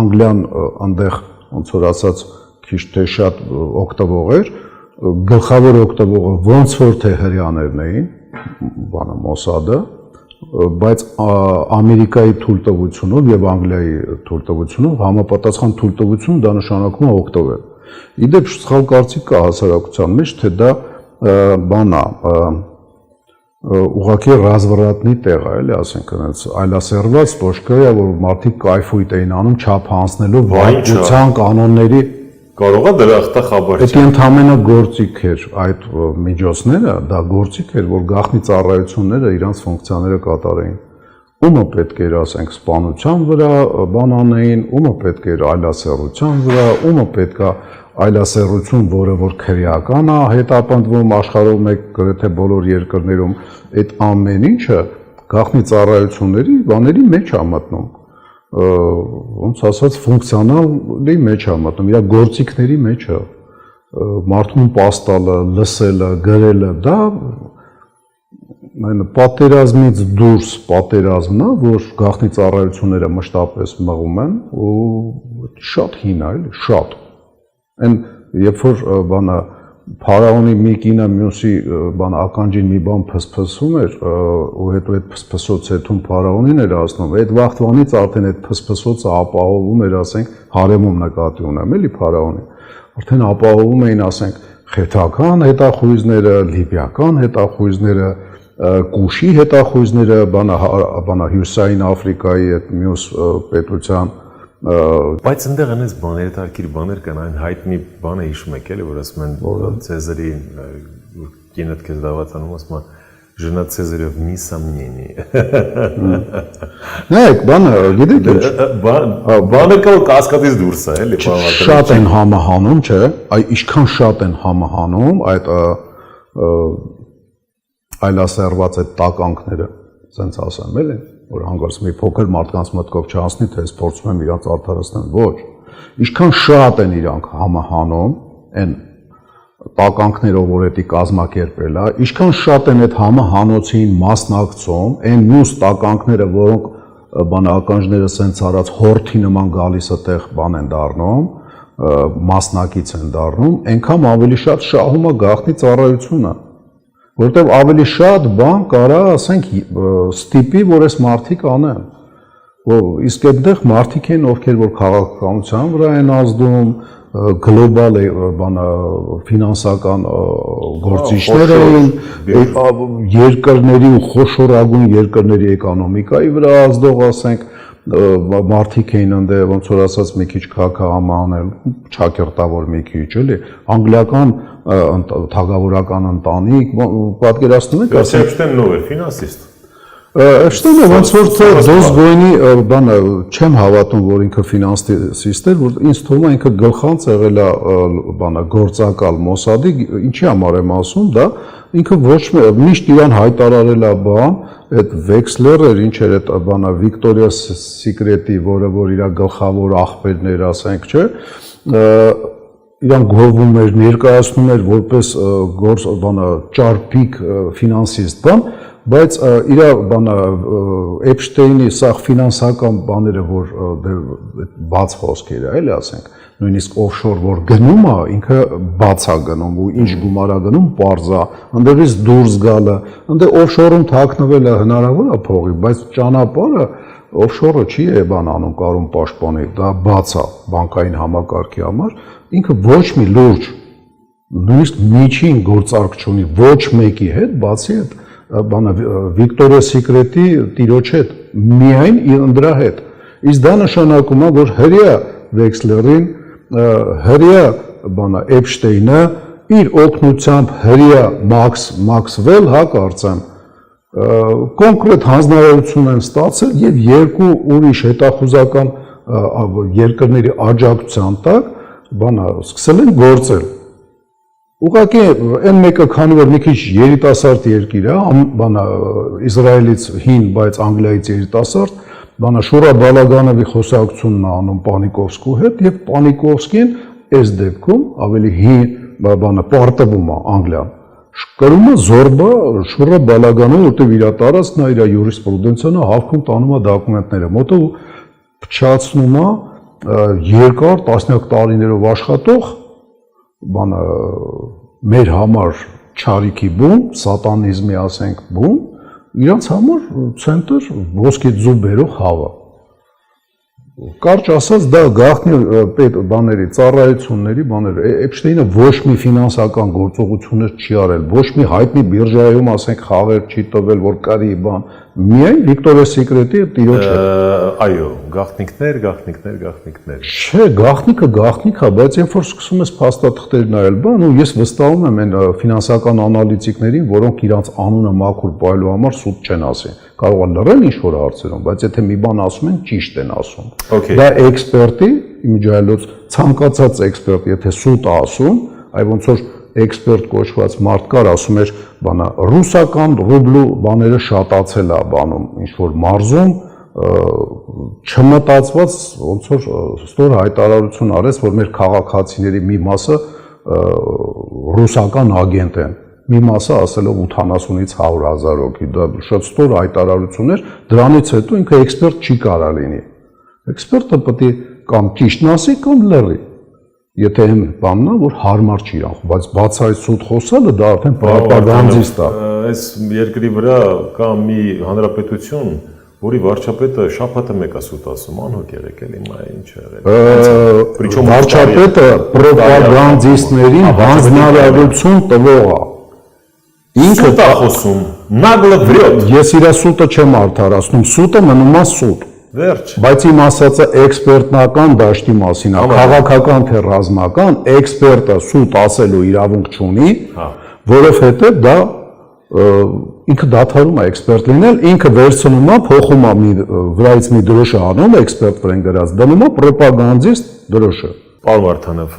Անգլիան այնտեղ ոնց որ ասած քիչ թե շատ օգտվող էր, գլխավոր օգտվողը ոնց որ թե հрьяաներն էին, բանը Մոսադը, բայց Ամերիկայի թույլտվությունով եւ Անգլիայի թույլտվությունով համապատասխան թույլտվություն դա նշանակում է օգտվել։ Իդեպ սխալ կարծիք կա հասարակության մեջ, թե դա բան է, ուղղակի ռազմավարատնի տեղ է, էլի ասենք այնց այլասերված ոչկա է, որ մարդիկ կայֆույթ էին անում չափ հանձնելով վարչության կանոնների կարող է դրախտը խաբար չէ։ Դա ընդհանրապես գործիք էր այդ միջոցները, դա գործիք էր, որ գաղտնի ծառայությունները իրանց ֆունկցիաները կատարեին։ Ումը պետք էր, ասենք, սպանության վրա բան անեին, ումը պետք էր այլասերության վրա, ումը պետք է այլասերություն, որը որ քրեական է, հետապնդվում աշխարհում մեկ գրեթե բոլոր երկրներում, այդ ամեն ինչը գաղտնի ծառայությունների բաների մեջ է մտնում։ Ոնց ասած ֆունկցիոնալի մեջ է մտնում, իր գործիքների մեջ է, մարդուն պաստալը, լսելը, գրելը, դա այն պատերազմից դուրս պատերազմն է, որ գաղտնի ծառայությունները մշտապես մղում են ու շատ հին է, էլի, շատ։ Այն երբ որ բանը Փարաոնի մի կինը մյուսի բան ականջին մի բան փսփսում էր ու հետո այդ փսփսոցը հետում Փարաոնին էր ասնում, այդ վաղտվանից արդեն այդ փսփսոցը ապահովում էր, ասենք, հարեմում նկատի ունեմ, էլի Փարաոնին։ Արդեն ապահովում էին, ասենք, խեթական հետախույզները, լիբիական հետախույզները, Կուշի հետախույզները, բանա Հյուսային Աֆրիկայի այդ մյուս պետության Բայց այնտեղ այնպես բաներ, հետաքրքիր բաներ կան, այն հայտնի բանը հիշում եք էլի, որ ասում են Ցեզարի կինոտ քեզ դավացանում, ասում է Ժնա Ցեզարով մի սամնենի։ Նայեք, բանը, գիտեք ինչ։ Բանը կա կասկադից դուրս է, էլի, բանալը։ Շատ են համահանում, չէ՞, այ ինչքան շատ են համահանում այդ այլասերված այդ տականքները, ասենց ասեմ, էլի, որ հանգարց մի փոքր մարդկանց մտքով չանցնի, թե ես փորձում եմ իրանց արդարացնել, ոչ։ Ինչքան շատ են իրանք համահանում այն տականքներով, որ էդի կազմակերպել է, ինչքան շատ են այդ համահանոցին մասնակցում, այն մյուս տականքները, որոնք բանականջները սենց արած հորթի նման գալիս այդտեղ բան են դառնում, մասնակից են դառնում, այնքան ավելի շատ շահում է գաղտնի ծառայությունը, որտեղ ավելի շատ բան կարա, ասենք, ստիպի, որ այս մարդիկ անեն։ Իսկ այդտեղ մարդիկ են, ովքեր որ քաղաքականության վրա են ազդում, գլոբալ ֆինանսական գործիչներ են, երկրների ու խոշորագույն երկրների էկոնոմիկայի վրա ազդող, ասենք, մարդիկ էին ընդ ոնց որ ասած մի քիչ քաղաքահամանել, չակերտավոր մի քիչ, էլի, անգլիական թագավորական ընտանիք, պատկերացնում եք, ասենք, Էփշտեյնն ով էր, ֆինանսիստ։ Էփշտեյնը ոնց որ թե Դոսգոյնի բանը չեմ հավատում, որ ինքը ֆինանսիստ էր, որ ինձ թվում է ինքը գլխանց եղել է բանը գործակալ Մոսադի, ինչի համար եմ ասում, դա ինքը ոչ միշտ իրան հայտարարել է բան, այդ Վեքսլերը, ինչ էր այդ բանը Victoria's Secret-ի, որը որ իր գլխավոր աղբերներ, ասենք, չէ, իրան գովում էր, ներկայացնում էր որպես գործ բանը ճարպիկ ֆինանսիստ բան, բայց իր բանը Էփշտեյնի սա ֆինանսական բաները, որ բաց խոսքեր է, էլի ասենք, նույնիսկ օֆշոր որ գնում է, ինքը բաց է գնում ու ինչ գումար է գնում, պարզ է, ընդդեղից դուրս գալը, ընդեղ օֆշորում թաքնվելը հնարավոր է փողի, բայց ճանապարհը օֆշորը չի բան անում, կարում պաշտպանի, դա բաց է բանկային համակարգի համար, ինքը ոչ մի լուրջ, նույնիսկ միջին գործարք չունի ոչ մեկի հետ, բացի այդ բանը Victoria's Secret-ի տիրոջ հետ, միայն դրա հետ։ Իսկ դա նշանակում է, որ հրյա Վեքսլերին, հրյա բանը Էփշտեյնը իր օգնությամբ հրյա Մաքսվել, հա կարծեմ, կոնկրետ հանձնարարություն են ստացել եւ երկու ուրիշ հետախուզական երկրների աջակցության տակ սկսել են գործել։ Ուղղակի այն մեկը քանի որ մի քիչ երիտասարդ երկիր է, Իսրայելից հին, բայց Անգլիայից երիտասարդ, Շուրա Բալագանովի խոսակցությունն է անում Պանիկովսկու հետ եւ Պանիկովսկին այս դեպքում ավելի հին պարտվում է Անգլիան։ Կրում է զորբա Շուրա Բալագանովը, որտեղ իր տարածքն է, իր յուրիսպրուդենցիան հավքում տանում է դոկումենտները, մոտը փչացնում է երկար տասնյակ տարիներով աշխատող մեր համար չարիքի բուն, սատանիզմի ասենք բուն, իրանց համար ցենտր ոսկե ձու բերող հավը։ Կարճ ասած դա գաղտնի ծառայությունների Էփշտեյնը ոչ մի ֆինանսական գործողություններ չի արել, ոչ մի հայտնի բիրժայում ասենք խաղեր չի տվել, որ կարի բան, միայն Վիկտորիա Սիկրետի տիրոջ է։ Այո, գաղտնիքներ։ Չէ, գաղտնիք է, բայց երբ որ սկսում ես փաստաթղթեր նայել, ու ես վստահում եմ այն ֆինանսական անալիտիկներին, որոնք իրանց անունը մաքուր պահելու համար սուտ չեն ասի։ Կարող է լռել ինչ-որ հարցերում, բայց եթե մի բան ասում են, ճիշտ են ասում։ Դա էքսպերտի իմիջայլոց ցանկացած էքսպերտ, եթե սուտ է ասում, այ ոնց որ էքսպերտ կոչված մարդ կար, ասում էր, ռուսական ռուբլու բաները շատացել է բանում, ինչ որ մարզում, չմտածված ոնց որ ստոր հայտարարություն արեց, որ մեր քաղաքացիների մի մասը ռուսական ագենտ են։ Մի մասը ասելով 80-ից 100,000 հոգի, դա շատ ստոր հայտարարություն էր, դրանից հետո ինքը էքսպերտ չի կարա լինի։ Էքսպերտը պետք է կամ ճիշտն ասի, կամ լռի։ Եթե այն բանն է, որ հարմար չի իրան, բայց բացահայտ սուտ խոսալը դա արդեն պրոպագանդիստ է։ Այս երկրի վրա կա մի հանրապետություն, որի վարչապետը շաբաթը մեկ է սուտ ասում, անհոգ եղեք էլի, ինչ եղել։ Վարչապետը պրոպագանդիստներին հանձնարարություն տվող է։ Ինքը դա խոսում, նագլը վրյոտ։ Ես իր սուտը չեմ արդարացնում, սուտը մնում է սուտ։ Վերջ։ Բայց իմ ասածը էքսպերտնական դաշտի մասին է, քաղաքական թե ռազմական, էքսպերտը սուտ ասելու իրավունք չունի, որովհետև դա ինքը դադարում է էքսպերտ լինել, ինքը վերցնում է, փոխում է վրայից մի դրոշը անում, էքսպերտ վրան գրած, դնում է պրոպագանդիստ դրոշը։ Պարոն Վարդանով,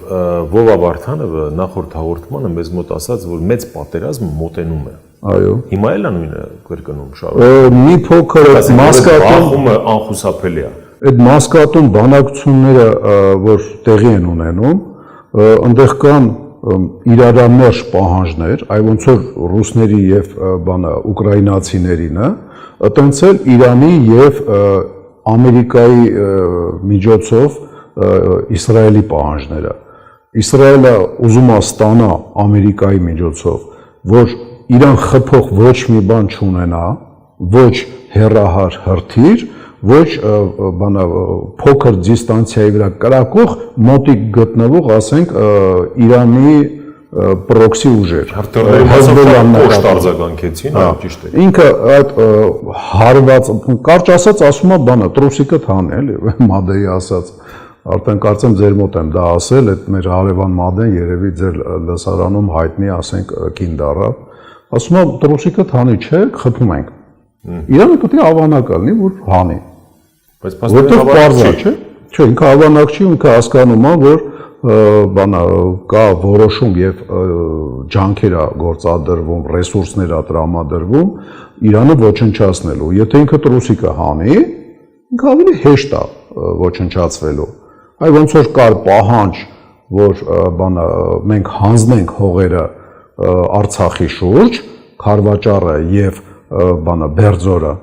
Վովա Վարդանովը նախորդ հաղորդմանը մեզ մոտ ասաց, որ մեծ պատերազմը մոտենում է։ Այո։ Հիմա էլ է նույնը կրկնում շարունակ։ Մի փոքր մասկատում անխուսափելի է։ Այդ մասկատում բանակցությունները, որ տեղի են ունենում, այնտեղ կան իրարամերժ պահանջներ, այ ոնց որ ռուսների եւ ուկրաինացիներինը, այտենց էլ Իրանի եւ Ամերիկայի միջոցով Իսրայելի պահանջները։ Իսրայելը ուզում է ստանա Ամերիկայի միջոցով, որ իրան խփող ոչ մի բան չունենա, ոչ հեռահար հրթիռ, ոչ փոքր դիստանցիայի վրա կրակող մոտիկ գտնվող, ասենք, Իրանի պրոքսի ուժեր։ Հրթիռների արձագանքեցին, ճիշտ է։ Ինքը այդ հարված, կարճ ասած, ասում է բանը, տրուսիկը թան է, էլի, Մադեի ասած։ Արդեն կարծեմ ձեր մոտ եմ դա ասել, այդ մեր հարևան Մադեն երևի ձեր լսարանում հայտնի, ասենք, կինդառա։ Ասում է տրուսիկը թանի չէ, խփում ենք։ Իրանը պետք է ավանակ լինի, որ հանի։ Բայց փաստորեն ավանակ չէ։ Չէ, ինքը ավանակ չի, ինքը հասկանում է, որ կա որոշում եւ ջանքեր է գործադրվում, ռեսուրսներ է տրամադրվում Իրանը ոչնչացնելու։ Եթե ինքը տրուսիկը հանի, ինքը ավելի հեշտ է ոչնչացվելու։ Այ ոնց որ կար պահանջ, որ մենք հանձնենք հողերը Արցախի շուրջ, Խարվաճառը եւ Բերձորը,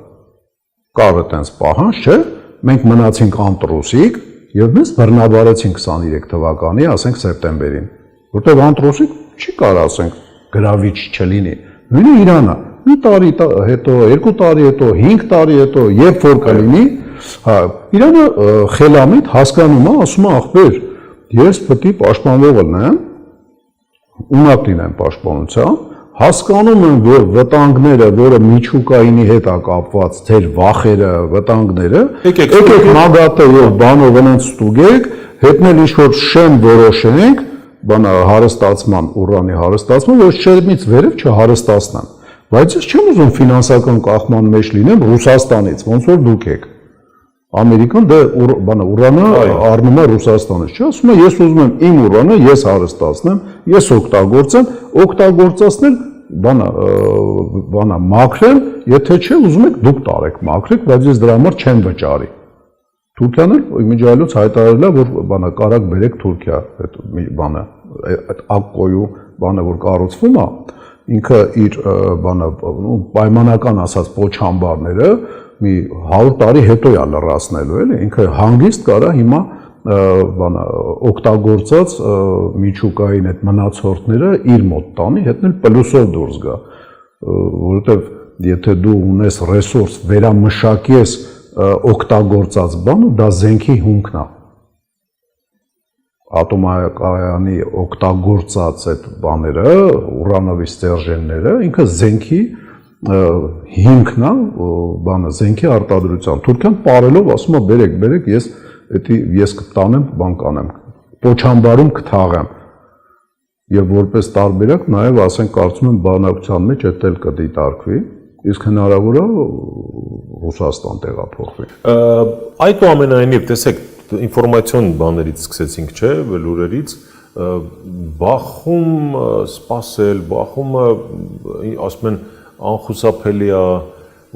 կար այդպես պահանջ, չէ՞։ Մենք մնացինք անտրուսիկ եւ մեզ բռնաբարեցին 23 թվականի, ասենք սեպտեմբերին, որտեղ անտրուսիկ չի կարող, ասենք, գրավիչ չլինի։ Նույնը Իրանը, մի տարի հետո, 2 տարի հետո, 5 տարի հետո, երբ որ կլինի, Իրանը խելամիտ հասկանում է, ասում է, ախպեր, ես պետք է պաշտպանվող լինեմ, ունակ լինեմ պաշտպանության, հասկանում եմ, որ վտանգները, որը միջուկայինի հետ է կապված, ձեր վախերը, վտանգները, եկեք մագատը եւ բանով այնց ստուգեք, հետնել ինչ-որ շեմ որոշենք, հարստացման, ուրանի հարստացման, որ շեմից վերև չհարստացնեմ։ Բայց ես չեմ ուզում ֆինանսական կախման մեջ լինեմ Ռուսաստանից, ոնց որ դուք եք։ Ամերիկան դե Ուրանը առնում է Ռուսաստանից, չէ՞, ասում է ես ուզում եմ իմ Ուրանը ես հարստացնեմ, ես օգտագործացնել մաքրեմ, եթե չէ ուզում եք դուք տարեք մաքրեք, բայց ես դրա համար չեմ վճարի։ Թուրքիան էլ իմիջիայլոց հայտարարել է, որ կարակ բերեք Թուրքիա, այդ ակկոյու որ կառուցվում է, ինքը իր պայմանական ասած պոչամբարները մի 100 տարի հետո է լրացնելու, էլի, ինքը հանգիստ կարա հիմա օգտագործած միջուկային այդ մնացորդները իր մոտ տանի, հետնել պլյուսով դուրս գա, որովհետև եթե դու ունես ռեսուրս վերամշակես օգտագործած բանը, դա զենքի հումքն է։ Ատոմակայանի օգտագործած այդ բաները, ուրանովի ստержենները, ինքը զենքի հիմքն է, զենքի արտադրության։ Թուրքիան պարելով ասում է բերեք, ես կտանեմ, բան կանեմ, պոչամբարում կթաղեմ։ Եվ որպես տարբերակ նաև ասենք կարծում եմ բանակցության մեջ էդ էլ կդիտարկվի, իսկ հնարավոր է Ռուսաստան տեղափոխվի։ Այդուամենայնիվ, տեսեք, ինֆորմացիոն բաներից սկսեցինք, չէ, լուրերից, բախում սպասել, բախումը, ասում են, անխուսափելի է,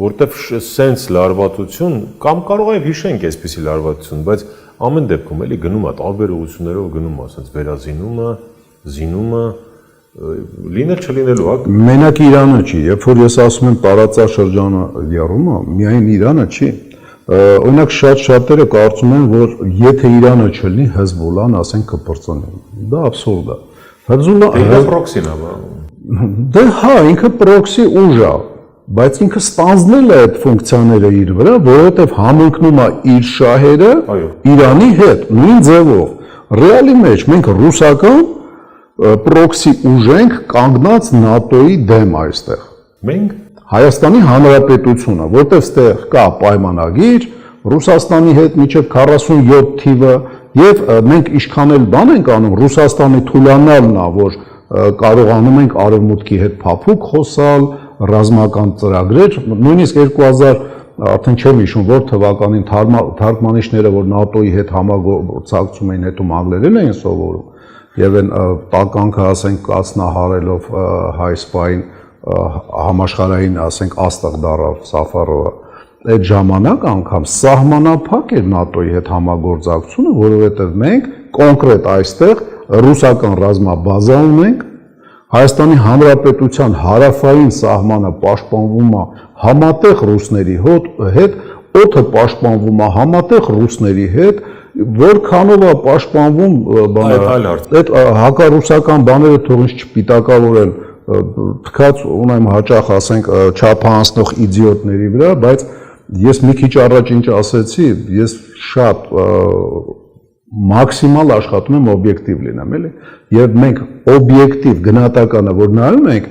որտեվ սենց լարվածություն, կամ կարող է հիշենք այսպիսի լարվածություն, բայց ամեն դեպքում էլի գնում է, տարբեր ուղղություններով գնում է, ասենց զինումը, լինել չլինելու, հա։ Մենակ Իրանը չի, երբ որ ես ասում եմ տարածաշրջանը եռում է, միայն Իրանը չի։ Օրինակ շատերը կարծում են, որ եթե Իրանը չլինի, Հեզբոլլահն ասենք կպրծնի։ Դա աբսուրդ է։ Հեզբոլլահը պրոքսին է։ Դե հա, ինքը պրոքսի ուժ է, բայց ինքը ստանձնել է այդ ֆունկցիաները իր վրա, որովհետև համընկնում է իր շահերը Իրանի հետ, նույն ձևով։ Ռեալի մեջ մենք ռուսական պրոքսի ուժ ենք կանգնած ՆԱՏՕ-ի դեմ այստեղ։ Մենք Հայաստանի Հանրապետությունը, որտեղ ստեղ կա պայմանագիր Ռուսաստանի հետ մինչև 47 թիվը, եւ մենք ինչքան էլ բան ենք անում, Ռուսաստանի թուլանալն է, որ կարողանում ենք արևմուտքի հետ փափուկ խոսալ, ռազմական ծրագրեր, նույնիսկ 2000 արդեն չեմ հիշում որ թվականին թարգմանիչները, որ ՆԱՏՕ-ի հետ համագործակցում էին, հետո անգլերեն էին սովորում, եւ այն տականքը, ասենք, կացնահարելով հայ սպային համաշխարհային, ասենք, աստղ դարավ Սաֆարովը, այդ ժամանակ անգամ սահմանափակ էր ՆԱՏՕ-ի հետ համագործակցությունը, որովհետև մենք կոնկրետ այստեղ ռուսական ռազմաբազա ունենք, Հայաստանի Հանրապետության հարավային սահմանը պաշտպանվում է համատեղ ռուսների հետ, օդը պաշտպանվում է համատեղ ռուսների հետ, որքանով է պաշտպանվում այդ հակառուսական բաները թող ինձ չպիտակավորեն, թքած ունեմ հաճախ ասենք չափահանցնող իդիոտների վրա, բայց ես մի քիչ առաջ ինչ ասեցի, ես շատ մաքսիմալ աշխատում եմ օբյեկտիվ լինեմ, էլի, եւ մենք օբյեկտիվ գնահատականը որ նայում ենք,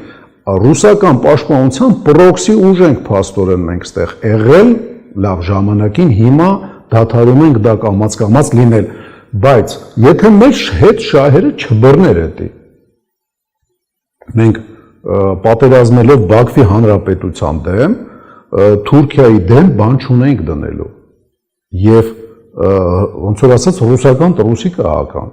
ռուսական պաշտպանության պրոքսի ուժ ենք փաստորեն մենք ստեղ եղել լավ ժամանակին, հիմա դադարում ենք դա կամաց լինել, բայց եթե մեր հետ շահերը չբռներ էդի, մենք պատերազմելով Բաքվի Հանրապետության դեմ, Թուրքիայի դեմ բան չունենք դնելու եւ ոնց որ ասած ռուսական տրուսի քաղաքան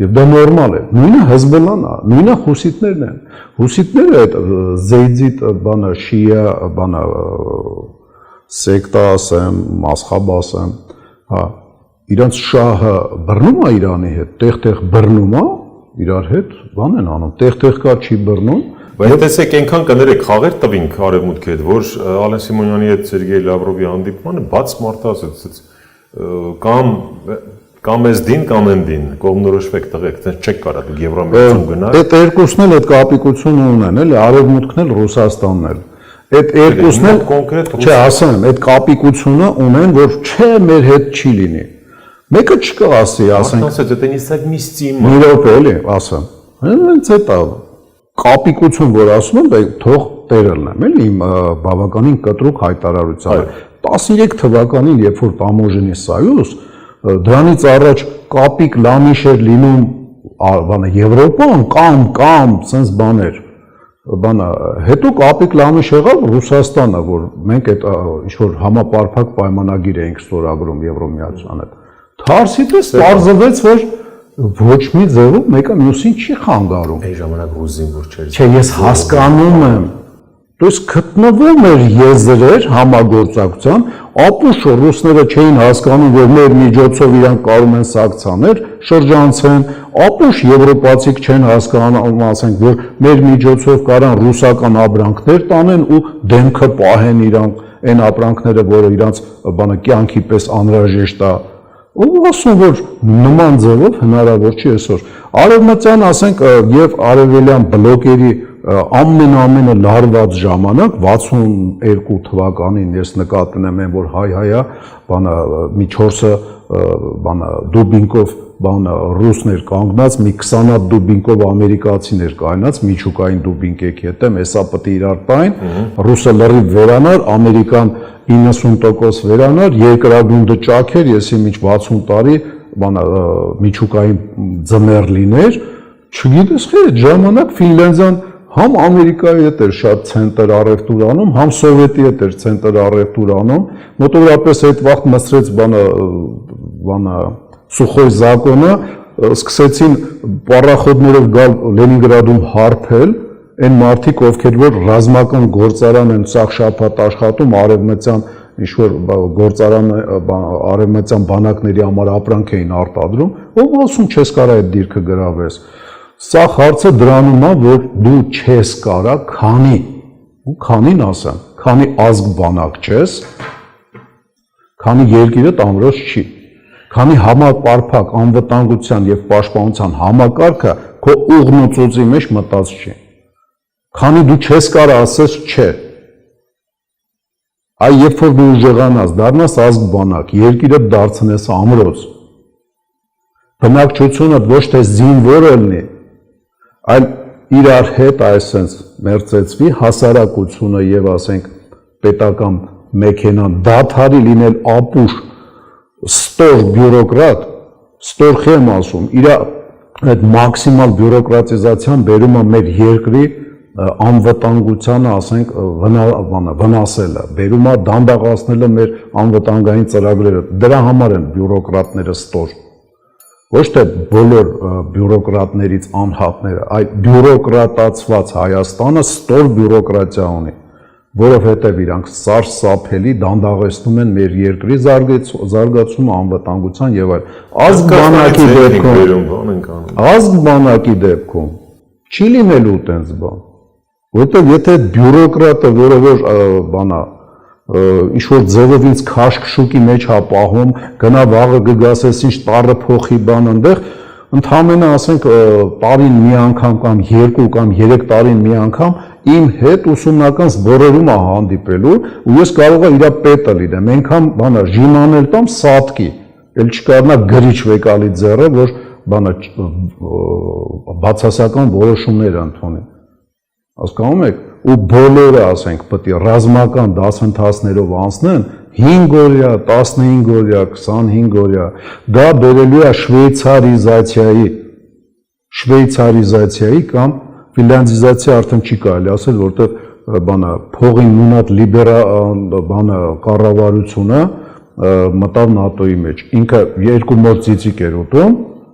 եւ դա նորմալ է, նույնը Հեզբոլլահն է, նույնը հուսիտներն են, հուսիտները այդ զեյդիտ բանը շիա բանը սեկտա ասեմ, մասխաբ ասեմ, հա, իրանց շահը բռնում է Իրանի հետ, տեղ-տեղ բռնում է իրար հետ, բան են անում, տեղ-տեղ կա չի բռնում, բայց տեսեք այնքան կներեք խաղեր տվինք արևմուտքի հետ, որ Ալեն Սիմոնյանի հետ Սերգեյ Լավրովի հանդիպմանը բաց մարդ ասեց, կամ ես դին, կամ են դին, կողմնորոշվեք տղեկ, չեք կարա դուք Եվրամիություն գնալ։ Այդ երկուսն էլ այդ կապիկությունը ունեն, էլի, արևմուտքն էլ Ռուսաստանն էլ։ Այդ երկուսն էլ կոնկրետ չէ, ասեմ, այդ կապիկությունը ունեն, որ չէ մեր հետ չի լինի։ Մեկը չկա ասի, ասենք։ Ասած это не совместимо։ Մի րոպե էլի, ասեմ։ Հենց այդ կապիկություն, որ ասում եմ, դա թող տերը լինեմ, էլի, իմ բավականին կտրուկ հայտարարությանը։ 13 թվականին, երբ որ Տամոժենի Սոյուզ, դրանից առաջ կապիկ լամիշ էր լինում բանը Եվրոպան կամ սենց բաներ, բանա հետո կապիկ լամիշ եղավ Ռուսաստանը, որ մենք այդ ինչ որ համապարփակ պայմանագիր էինք ստորագրում Եվրոմիացության հետ։ Թարսիտես բարձվեց, որ ոչ մի ձևով մեկը մյուսին չի խանգարում։ Այն ժամանակ ռուսին որ չէր։ Չէ, ես հասկանում եմ։ Դուք գտնվում էր եզրեր համագործակցության, ապուշը ռուսները չէին հասկանում, որ մեր միջոցով իրանք կարող են սակցաներ շրջանցեն, ապուշ եվրոպացիք չեն հասկանում, ասենք, որ մեր միջոցով կարան ռուսական ապրանքներ տանեն ու դեմքը պահեն իրանք այն ապրանքները, որը իրանք բանը կյանքի պես անհրաժեշտ է։ Ու ասում որ նման ձևով հնարավոր չի այսօր։ Արևմտյան, ասենք, եւ արևելյան բլոկերի ամենը լարված ժամանակ 62 թվականին ես նկատի ունեմ, որ հայ-հայա բանը մի 4-ը բանը դուբինկով բանը ռուսներ կանգնած, մի 20 դուբինկով ամերիկացիներ կայնած, միջուկային դուբինկ եք հետեմ, հեսա պետք է իրար տային, ռուսը լրիվ վերանար, ամերիկան 90% վերանար, երկրագունդը ճաքեր, եսի միջ 60 տարի բանը միջուկային ձմեռ լիներ, չգիտես խի այդ ժամանակ Ֆինլանդիան համ Ամերիկայի հետ էր շատ ցենտր առևտուր անում, համ Սովետի հետ էր ցենտր առևտուր անում, մոտավորապես այդ վաղ մսրեց բանը Սուխոյ զակոնը, սկսեցին պառախոդներով գալ Լենինգրադում հարբել, այն մարդիկ, ովքեր որ ռազմական գործարան են սաղ շաբաթ աշխատում, արևմտյան ինչ-որ գործարան արևմտյան բանակների համար ապրանք էին արտադրում, ով ասում չես կարա այդ դիրքը գրավես։ Սա հարցը դրանում է, որ դու չես կարա, քանի, ու քանին ասեմ, քանի ազգ բանակ չես, քանի երկիրը ամրոց չի, քանի համապարփակ անվտանգության եւ պաշտպանության համակարգը քո ուղնոցոցի մեջ մտած չի, քանի դու չես կարա ասես չէ, այ երբ որ դու ուժեղանաս, դառնաս ազգ բանակ, երկիրը դարձնես ամրոց, բնակչությունը ոչ թե զինվոր լինի, այլ իրար հետ այսպես մերձեցվի հասարակությունը եւ ասենք պետական մեքենան դադարի լինել ապուշ ստոր բյուրոկրատ, ստոր խեմ ասում, իր այդ մաքսիմալ բյուրոկրատիզացիան բերում է մեր երկրի անվտանգությանը, ասենք, վնասելը, բերում է դանդաղացնելը մեր անվտանգային ծրագրերը, դրա համար են բյուրոկրատները ստոր։ Ոչ թե բոլոր բյուրոկրատներից անհատները, այլ բյուրոկրատացված Հայաստանը ստոր բյուրոկրատիա ունի, որովհետև իրանք սարսափելի դանդաղեցնում են մեր երկրի զարգացումը, անվտանգության եւ այլ։ Ազգ բանակի դեպքում չի լինելու տենց բան, որտեղ եթե բյուրոկրատը, որը որ բանա ինչ որ ձևով ինձ քաշքշուկի մեջ հա պահում, գնա վաղը գգասես ինչ տառը փոխի բան այնտեղ, ընդհանրապես ասենք տարին մի անգամ կամ 2 կամ 3 տարին մի անգամ իմ հետ ուսումնական զբորերում է հանդիպելու ու ես կարող եմ իր պետը լինեմ, այնքան բանա ժիմանել տամ սատկի, էլ չկարնա գրիչ վեկալի ձեռը, որ բանա բացասական որոշումներ ընդունի։ Հասկանում եք, ու բոլորը, ասենք, պետք է ռազմական դասընթացներով անցնեն 5 օրյա, 15 օրյա, 25 օրյա, դա բերելու է շվեյցարիզացիայի կամ ֆինլանդիզացիա արդեն չի կարելի ասել, որտեղ բանա փողին նույնად բանա կառավարությունը մտավ ՆԱՏՕ-ի մեջ, ինքը երկու մոտ ծիծիկ էր ուտում,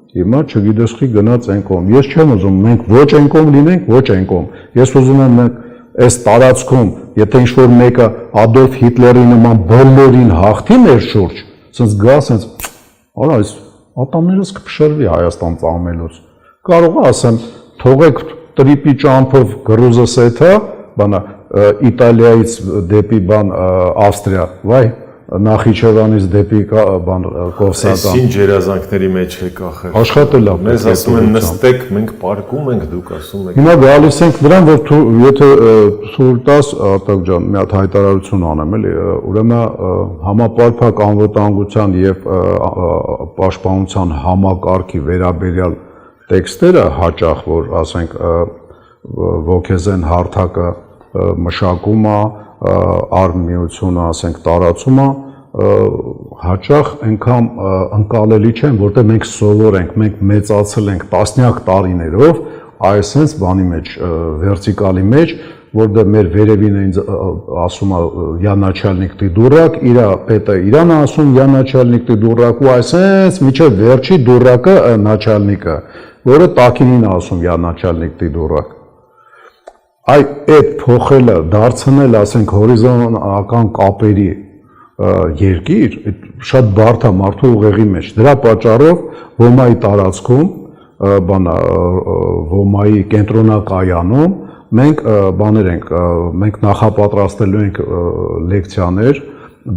հիմա չգիտես խի գնաց այն կողմ։ Ես չեմ ուզում մենք ոչ այն կողմ լինենք, ոչ այն կողմ։ Ես ուզում եմ մենք այս տարածքում, եթե ինչ-որ մեկը Ադոլֆ Հիտլերի նման բոլորին հաղթի մեր շուրջ, ասենց գա, ասենց, արա այս ատամներս կփշրվի Հայաստան ծամելուց։ Կարող է ասեմ, թողեք տրիպի ճամփով Գրուզը սեթա, բանա Իտալիայից դեպի բան Ավստրիա, վայ Նախիջևանից դեպի բան Կովսական։ Ինչ երազանքների մեջ եք ախր։ Աշխատել է։ Մեզ ասում են նստեք, մենք պարկում ենք, դուք ասում եք։ Հիմա գալիս ենք դրան, որ եթե ցույց տաս Արտակ ջան, մի հատ հայտարարություն անեմ, էլի, ուրեմն համապարփակ անվտանգության եւ պաշտպանության համակարգի վերաբերյալ տեքստերը հաճախ, որ ասենք ոգեզեն հարթակը մշակումը արմիությունը, ասենք, տարածումը հաճախ այնքան ընկալելի չեն, որտեղ մենք սովոր ենք, մենք մեծացել ենք տասնյակ տարիներով այսպես բանի մեջ, վերտիկալի մեջ, որտեղ մեր վերևին են ասում «Я начальник, ты дурак», իր պետը իրան ասում «Я начальник, ты дурак» ու այսպես միջև վերջի դուրակը начальника, որը տակինին ասում «Я начальник, ты дурак»։ Այդ փոխելը, դարձնել, ասենք, հորիզոնական կապերի երկիր, շատ բարդ է մարդու ուղեղի մեջ։ Դրա պատճառով Ոմայի տարածքում, Ոմայի կենտրոնակայանում մենք մենք նախապատրաստելու ենք լեկցիաներ,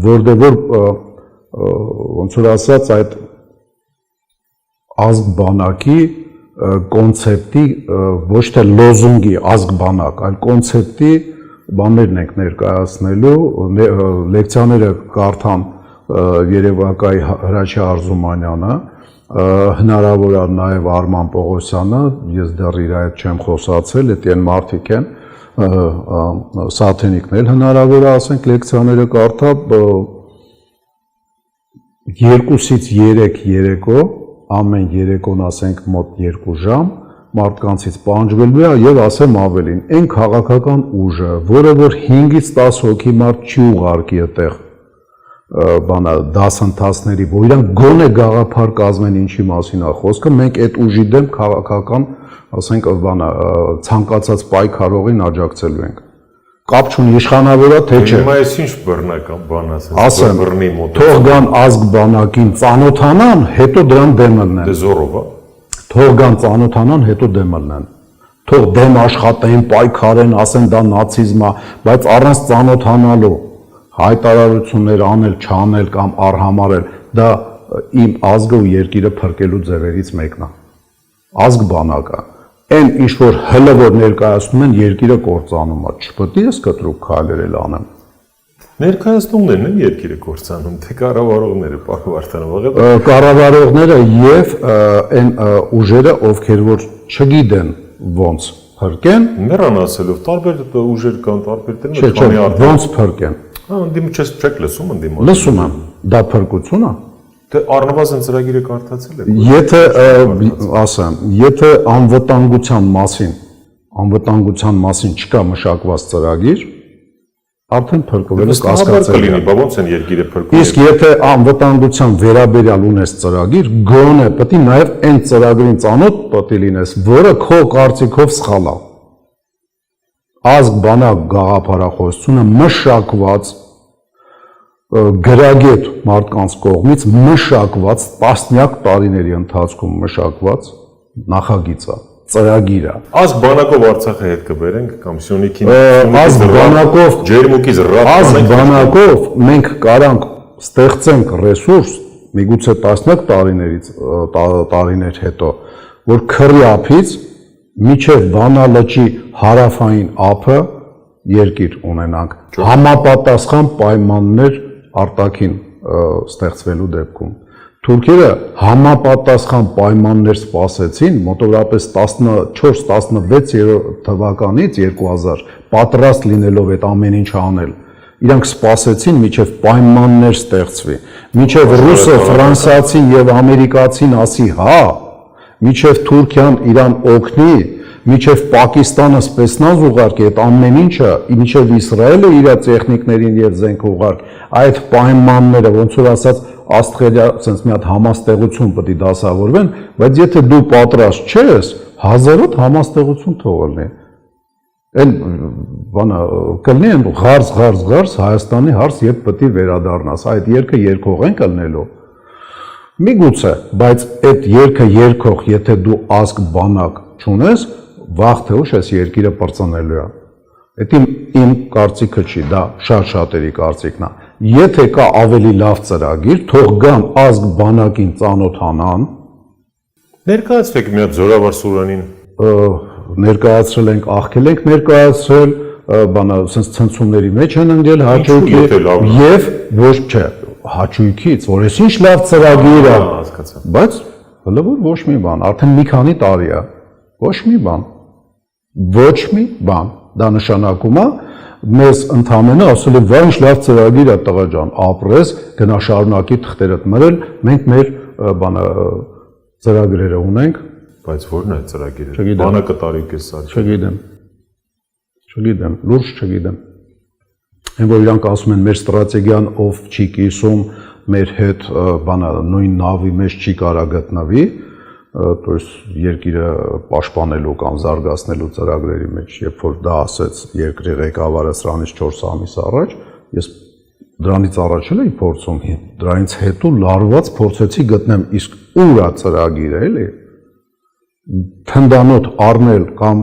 որտեղ որ ոնց որ ասած այդ ազգ բանակի կոնցեպտի ոչ թե լոզունգի ազգ բանակ, այլ կոնցեպտի բաներն ենք ներկայացնելու, լեկցիաները կարդան Երևակայի Հրաչյա Արզումանյանը, հնարավոր է նաև Արման Պողոսյանը, ես դեռ իր հետ չեմ խոսացել, այդ են մարդիկ են, Սաթենիկն էլ հնարավոր է, ասենք, լեկցիաները կարդա 2-ից 3 երեկո, ամեն երեկոն ասենք մոտ 2 ժամ, մարդկանցից պահանջվելու է եւ ասեմ ավելին, այն քաղաքական ուժը, որը որ 5-ից 10 հոգի մարդ չի ուղարկի այդտեղ դասընթացների, որ իրանք գոնե գաղափար կազմեն ինչի մասին է խոսքը, մենք այդ ուժի դեմ քաղաքական, ասենք, ցանկացած պայքարողին աջակցելու ենք։ Կապ չունի իշխանավորա թե չէ։ Հիմա այս ինչ բռնական բան ասեմ, թող գան ազգ բանակին ծանոթանան, հետո դրան դեմ լնեն։ Դե զորով է։ Թող գան ծանոթանան, հետո դեմ լնեն։ Թող դեմ աշխատեն, պայքարեն, ասեն դա նացիզմ է, բայց առանց ծանոթանալու հայտարարություններ անել, չանել կամ արհամարել, դա իմ ազգը ու երկիրը փրկելու ձևերից մեկն է։ Ազգ բանակը, այն ինչ որ հլը որ ներկայացնում են երկիրը կործանում է, չպետք է ես կտրուկ քայլեր անեմ։ Ներկայացնումներն են երկիրը կործանում, թե կառավարողները, պարոն Վարդանով։ Կառավարողները եւ այն ուժերը, ովքեր որ չգիտեն ոնց փրկեն, նրան ասելով տարբեր ուժեր կան, տարբեր դերներ, քանի արդեն ոնց փրկեն։ Անդիմ չեք լսում, անդիմ։ Լսում եմ, դա փրկություն է։ Դե առնվազն ծրագիրը կարդացել եք։ Եթե ասեմ, եթե անվտանգության մասին չկա մշակված ծրագիր, արդեն փրկվելը կասկածելի է։ Բա ոնց են երկիրը փրկում։ Իսկ եթե անվտանգության վերաբերյալ ունես ծրագիր, գոնե պետք է նաև այն ծրագրին ծանոթ պետք է լինես, որը քո կարծիքով սխալ է։ Ազգ բանակ գաղափարախոսությունը մշակված գրագետ մարդկանց կողմից մշակված տասնյակ տարիների ընթացքում մշակված նախագիծ է, ծրագիր է։ Ազգ բանակով Արցախը հետ կբերենք կամ Սյունիքին ազգ բանակով ջերմուկից ազգ բանակով մենք կարանք ստեղծենք ռեսուրս միգուցե տասնյակ տարիներ հետո, որ քրի ափից միջև Վանա լճի հարավային ափը երկիր ունենանք համապատասխան պայմաններ արտաքին ստեղծվելու դեպքում։ Թուրքերը համապատասխան պայմաններ սպասեցին մոտավորապես 14-16 թվականից 2000 պատրաստ լինելով այդ ամեն ինչ անել։ Իրանք սպասեցին միջև պայմաններ ստեղծվի, միջև ռուսը, ֆրանսիացին եւ ամերիկացին ասի հա, միջև Թուրքիան իրան օգնի, միջև Պակիստանը սպեցնազ ուղարկի այդ ամեն ինչը, միջև Իսրայելը իր տեխնիկներին եւ զենք ուղարկի, այդ պայմանները ոնց որ ասած աստղերյա sense մի հատ համաստեղություն պետք է դասավորվեն, բայց եթե դու պատրաստ չես, հազարոտ համաստեղություն թողնի։ Այն բանը կլինի այն ղարս Հայաստանի հարց երբ պետք է վերադառնաս, այդ երկը երկող են կլնելու։ Միգուցե, բայց այդ երկը երկող, եթե դու ազգ բանակ չունես, վաղ թե ուշ այս երկիրը պրծնելու է։ Այդ իմ կարծիքը չի, դա շատ-շատերի կարծիքն է։ Եթե կա ավելի լավ ծրագիր, թող գան ազգ բանակին ծանոթանան։ Ներկայացրեք մի հատ Զորավար Սուրանին։ Ներկայացրել ենք, աղքել ենք ներկայացրել, բանա sense ցնցումների մեջ են ընկել հաճույքի եւ ոչ չէ, հաճույքից, որ այս ինչ լավ ծրագիր է, բայց հələ որ ոչ մի բան, արդեն մի քանի տարի է, ոչ մի բան, դա նշանակում է մեզ ընդամենը ասել է, «Վայ ինչ լավ ծրագիր է տղա ջան, ապրես, գնա շարունակի թղթերդ մրել, մենք մեր բանը ծրագրերը ունենք, Բայց ո՞րն է ծրագիրը։ Չգիտեմ։ Բանը կտարի կեսար։ Չգիտեմ, լուրջ չգիտեմ։ Այն որ իրանք ասում են մեր ստրատեգիան ով չի կիսում, մեր հետ բանը նույն նավի մեջ չի կարա գտնվի, то есть երկիրը պաշտպանելու կամ զարգացնելու ծրագրերի մեջ, երբ որ դա ասեց երկրի ղեկավարը սրանից 4 ամիս առաջ, ես դրանից առաջ էլ էի փորձում, դրանից հետո լարված փորձեցի գտնեմ, իսկ ուր է ծրագիրը, էլի։ Թնդանոթ առնել կամ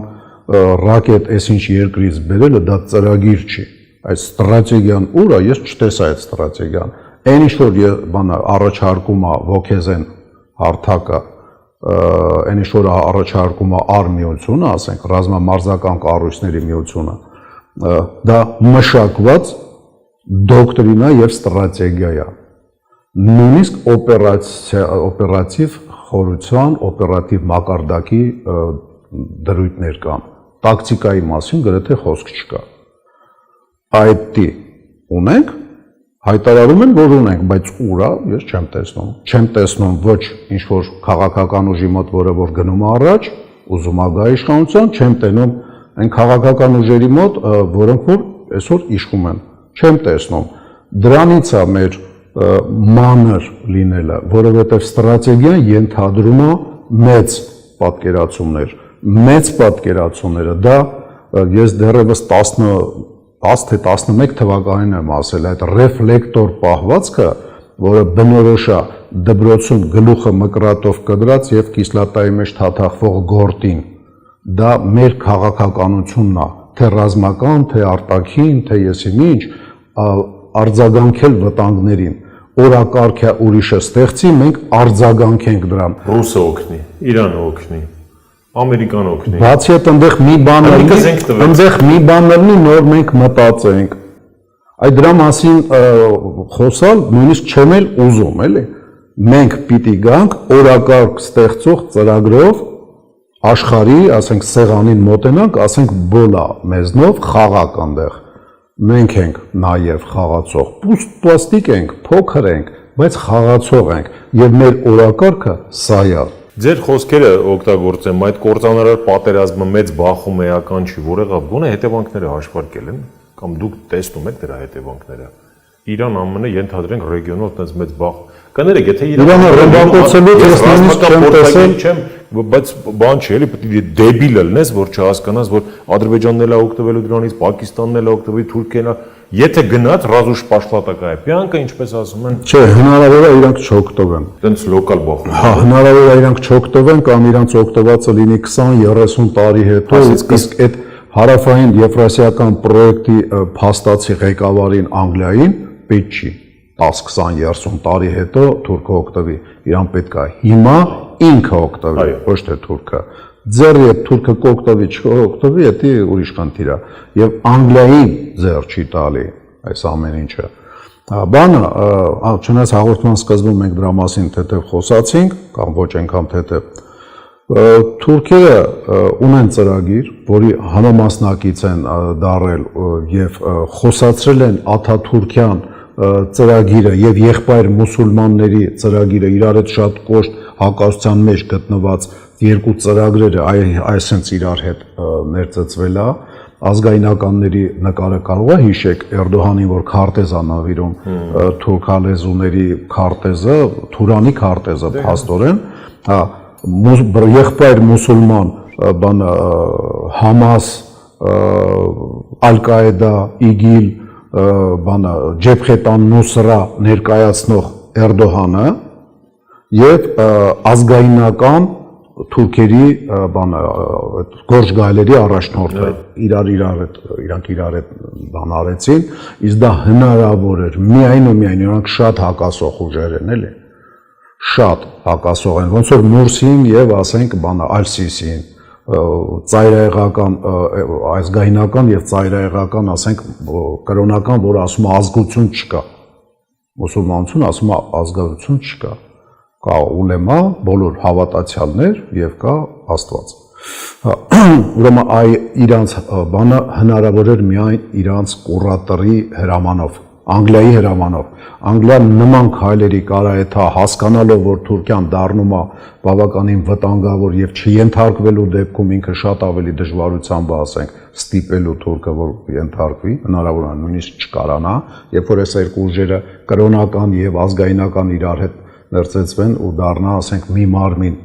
ռակետ այսինչ երկրից բերելը դա ծրագիր չի։ Այդ ստրատեգիան ուր է, ես չտեսա այդ ստրատեգիան։ Այն ինչ որ բանը առաջարկում է ոգեզեն հարթակը, այն ինչ որ առաջարկում է արմիությունը, ասենք ռազմամարզական կառույցների միությունը, դա մշակված դոկտրինա եւ ստրատեգիա է։ Նույնիսկ օպերատիվ խորության, օպերատիվ մակարդակի դրույթներ կան։ Տակտիկայի մասին գրեթե խոսք չկա։ Այդ ունենք, հայտարարում են, որ ունենք, բայց ուր է, ես չեմ տեսնում։ Չեմ տեսնում ոչ ինչ որ քաղաքական ուժի մոտ, որը որ գնում է առաջ, ուզում է գա իշխանության, չեմ տենում այն քաղաքական ուժերի մոտ, որոնք որ այսօր իշխում են։ Չեմ տեսնում։ Դրանից է մեր մանր լինելը, որովհետև ստրատեգիան ենթադրում է մեծ պատկերացումներ, մեծ պատկերացումները, դա ես դեռևս 10 թե 11 թվականին եմ ասել, այդ ռեֆլեկտոր պահվածքը, որը բնորոշ է դպրոցում գլուխը մկրատով կդրած եւ կիսլատայի մեջ թաթախվող գորտին, դա մեր քաղաքականությունն է, թե ռազմական, թե արտաքին, թե եսի ինչ, արձագանքել վտանգներին, օրակարգը ուրիշը ստեղծի, մենք արձագանքենք դրան։ Ռուսը օգնի, Իրանը օգնի, Ամերիկան օգնի։ Բացի այդ այնտեղ մի բան լինի, նոր մենք մտածենք։ Այդ դրա մասին խոսալ նույնիսկ չեմ էլ ուզում, էլի։ Մենք պիտի գանք օրակարգ ստեղծող ծրագրով աշխարհի, ասենք սեղանին մոտենանք, ասենք բոլա մեզնով խաղակ այնտեղ։ Մենք ենք նաև խաղացող, պլաստիկ ենք, փոքր ենք, բայց խաղացող ենք եւ մեր օրակարգը սա է։ Ձեր խոսքերը օգտագործեմ, այդ կործանարար պատերազմը մեծ բախում էական չի, որ եղավ, գոնե հետևանքները հաշվարկել են, կամ դուք տեսնում եք դրա հետևանքները։ Իրան ԱՄՆ ենթադրենք ռեգիոնալ այդպես մեծ բախ։ Կներեք, եթե Իրանը ռմբակոծելու տեսնանից չեմ, բայց բան չի, էլի պետք է դեբիլ լինես, որ չհասկանաս, որ Ադրբեջանն էլ է օգտվելու դրանից, Պակիստանն էլ է օգտվի, Թուրքիան, եթե գնաց ռազուշ պաշտպատակայ, պյանքը ինչպես ասում են։ Չէ, հնարավոր է իրանք չօգտվեն։ Դենց լոկալ բախում։ Հա, հնարավոր է իրանք չօգտվեն կամ իրանք օգտվածը լինի 20-30 տարի հետո, իսկ այդ հարավային եվրասիական պրոյեկտի փաստացի ղեկավարին Անգլիային պետք չի 10-20-30 տարի հետո թուրքը օգտվի, իրան պետք է հիմա ինքը օգտվի, ոչ թե թուրքը։ Ձեր երբ թուրքը կօգտվի, չօգտվի, դա ուրիշ խնդիր է։ Եվ Անգլիային ձեռ չի տալի այս ամեն ինչը։ Բանը, չնայած հաղորդման սկզբում մենք դրա մասին թեթև խոսացինք, կամ ոչ այնքան թեթև, թուրքերը ունեն ծրագիր, որի համամասնակից են դարել եւ խոսացրել են Աթաթուրքյան ծրագիրը եւ եղբայր մուսուլմանների ծրագիրը, իրար հետ շատ կոշտ հակասության մեջ գտնված երկու ծրագրերը այսենց իրար հետ ներծծվել է, ազգայնականների նկարը կարող է հիշեք Էրդողանին, որ քարտեզ է նավիրում թուրքալեզուների քարտեզը, Թուրանի քարտեզը փաստորեն, եղբայր մուսուլման բան Համաս, Ալ-Կաիդա, ԻԳԻԼ, բան Ջեբհետ ան-Նուսրա ներկայացնող Էրդողանը եւ ազգայնական թուրքերի բան գործ գայլերի առաջնորդը իրանք իրար հետ բան արեցին, իսկ դա հնարավոր էր միայն ու միայն իրանք շատ հակասող ուժեր են, էլի շատ հակասող են, ոնց որ Մուրսին եւ ասենք բանը Ալ-Սիսին, ծայրահեղական, ազգայնական եւ ծայրահեղական, ասենք կրոնական, որ ասում է ազգություն չկա, մուսուլմանություն ասում է ազգություն չկա, կա ուլեմա, բոլոր հավատացյալներ եւ կա Աստված։ Ուրեմն իրանց բանը հնարավոր էր միայն իրանց կուրատորի հրամանով Անգլիայի հրամանով։ Անգլիան նման քայլերի կարա հասկանալով, որ Թուրքիան դառնում է բավականին վտանգավոր եւ չենթարկվելու դեպքում ինքը շատ ավելի դժվարությամբ ասենք ստիպելու Թուրքը, որ ենթարկվի, հնարավոր է նույնիսկ չկարանա, երբ որ այս երկու ուժերը կրոնական եւ ազգայնական իրար հետ ներծեցվեն ու դառնա, ասենք, մի մարմին,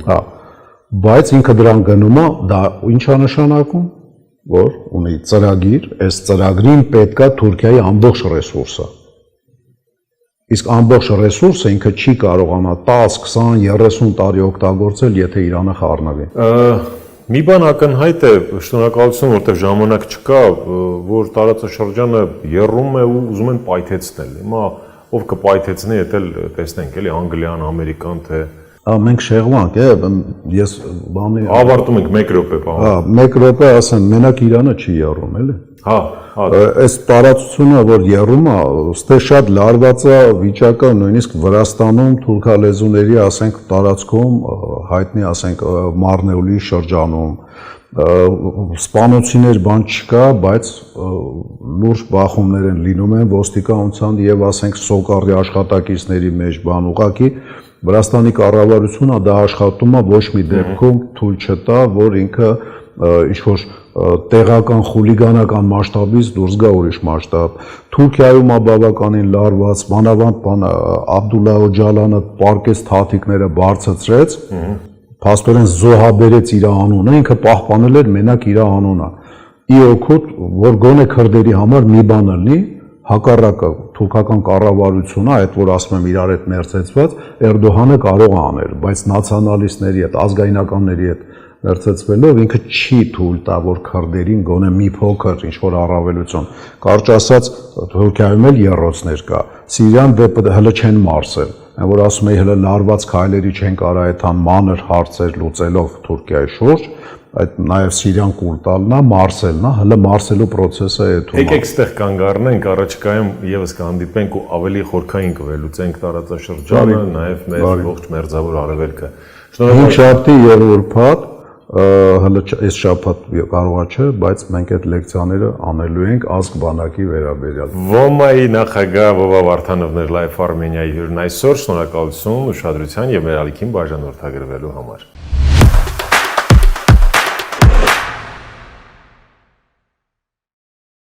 հա, բայց ինքը դրան գնում է, դա ինչ է նշանակում, որ ունի ծրագիր, այս ծրագրին պետքա Թուրքիայի ամբողջ ռեսուրսը։ Իսկ ամբողջ ռեսուրսը ինքը չի կարողանա 10, 20, 30 տարի օգտագործել, եթե Իրանը խառնվի։ Մի բան ակնհայտ է, շնորհակալություն, որտեղ ժամանակ չկա, որ տարածաշրջանը եռում է ու ուզում են պայթեցնել։ Հիմա ով կպայթեցնի, դա տեսնենք, էլի Անգլիան, Ամերիկան, թե մենք շեղվանք, ես բանի ավարտում ենք 1 րոպե, պարոն։ 1 րոպե ասեմ, մենակ Իրանը չի եռում, էլի։ Հա, այս տարածությունը, որ եռում է, ստե շատ լարված է վիճակը, նույնիսկ Վրաստանում թուրքալեզուների, ասենք, տարածքում հայտնի, ասենք, Մարնեուլի շրջանում սպանոցիներ բան չկա, բայց լուրջ բախումներ են լինում են ոստիկանության եւ ասենք սոկարի աշխատակիցների մեջ բան ուղակի Վրաստանի կառավարությունը դա աշխատում է ոչ մի դեպքում թույլ չտա, որ ինքը ինչ-որ տեղական խուլիգանական մասշտաբից դուրս գա ուրիշ մասշտաբ։ Թուրքիայում է բավականին լարված, մանավանդ Աբդուլլա Օջալանը պարկեց թաթիկները բարձրացրեց, փաստորեն զոհաբերեց իր անունը, ինքը պահպանել էր մենակ իր անունը։ Ի օգուտ, որ գոնե քրդերի համար մի բան լինի, հակառակը թուրքական կառավարությունը, այդ որ ասում եմ իրար հետ մերձեցված, Էրդողանը կարող է անել, բայց նացիոնալիստների հետ, ազգայնականների հետ մերձեցվելով ինքը չի թույլ տա, որ քրդերին գոնե մի փոքր ինչ-որ առավելություն։ Կարճ ասած, Թուրքիայում էլ եռոցներ կա։ Սիրիան հələ չեն մարսել, որ ասում էի հələ լարված քայլերի չեն կարա այդքան մանր հարցեր լուծելով Թուրքիայի շուրջ, այդ նաև Սիրիան կուլ տալն է, մարսելն է, հələ մարսելու process-ը է թվում։ Եկեք ստեղ կանգ առնենք, առաջիկայում եւս կհանդիպենք ու ավելի խորքային կվելուծենք տարածաշրջանը, նաև մեր ողջ մերձավոր արևելքը։ Շաբթի եւ ուրբաթ հələ այս շաբաթ կարողա չէ, բայց մենք այդ լեկցիաները անելու ենք ազգ բանակի վերաբերյալ։ ՈՄԱ-ի նախագահ Վովա Վարդանովն էր Life Armenia-ի հյուրն այսօր, շնորհակալություն ուշադրության եւ մեր ալիքին բաժանորդագրվելու համար։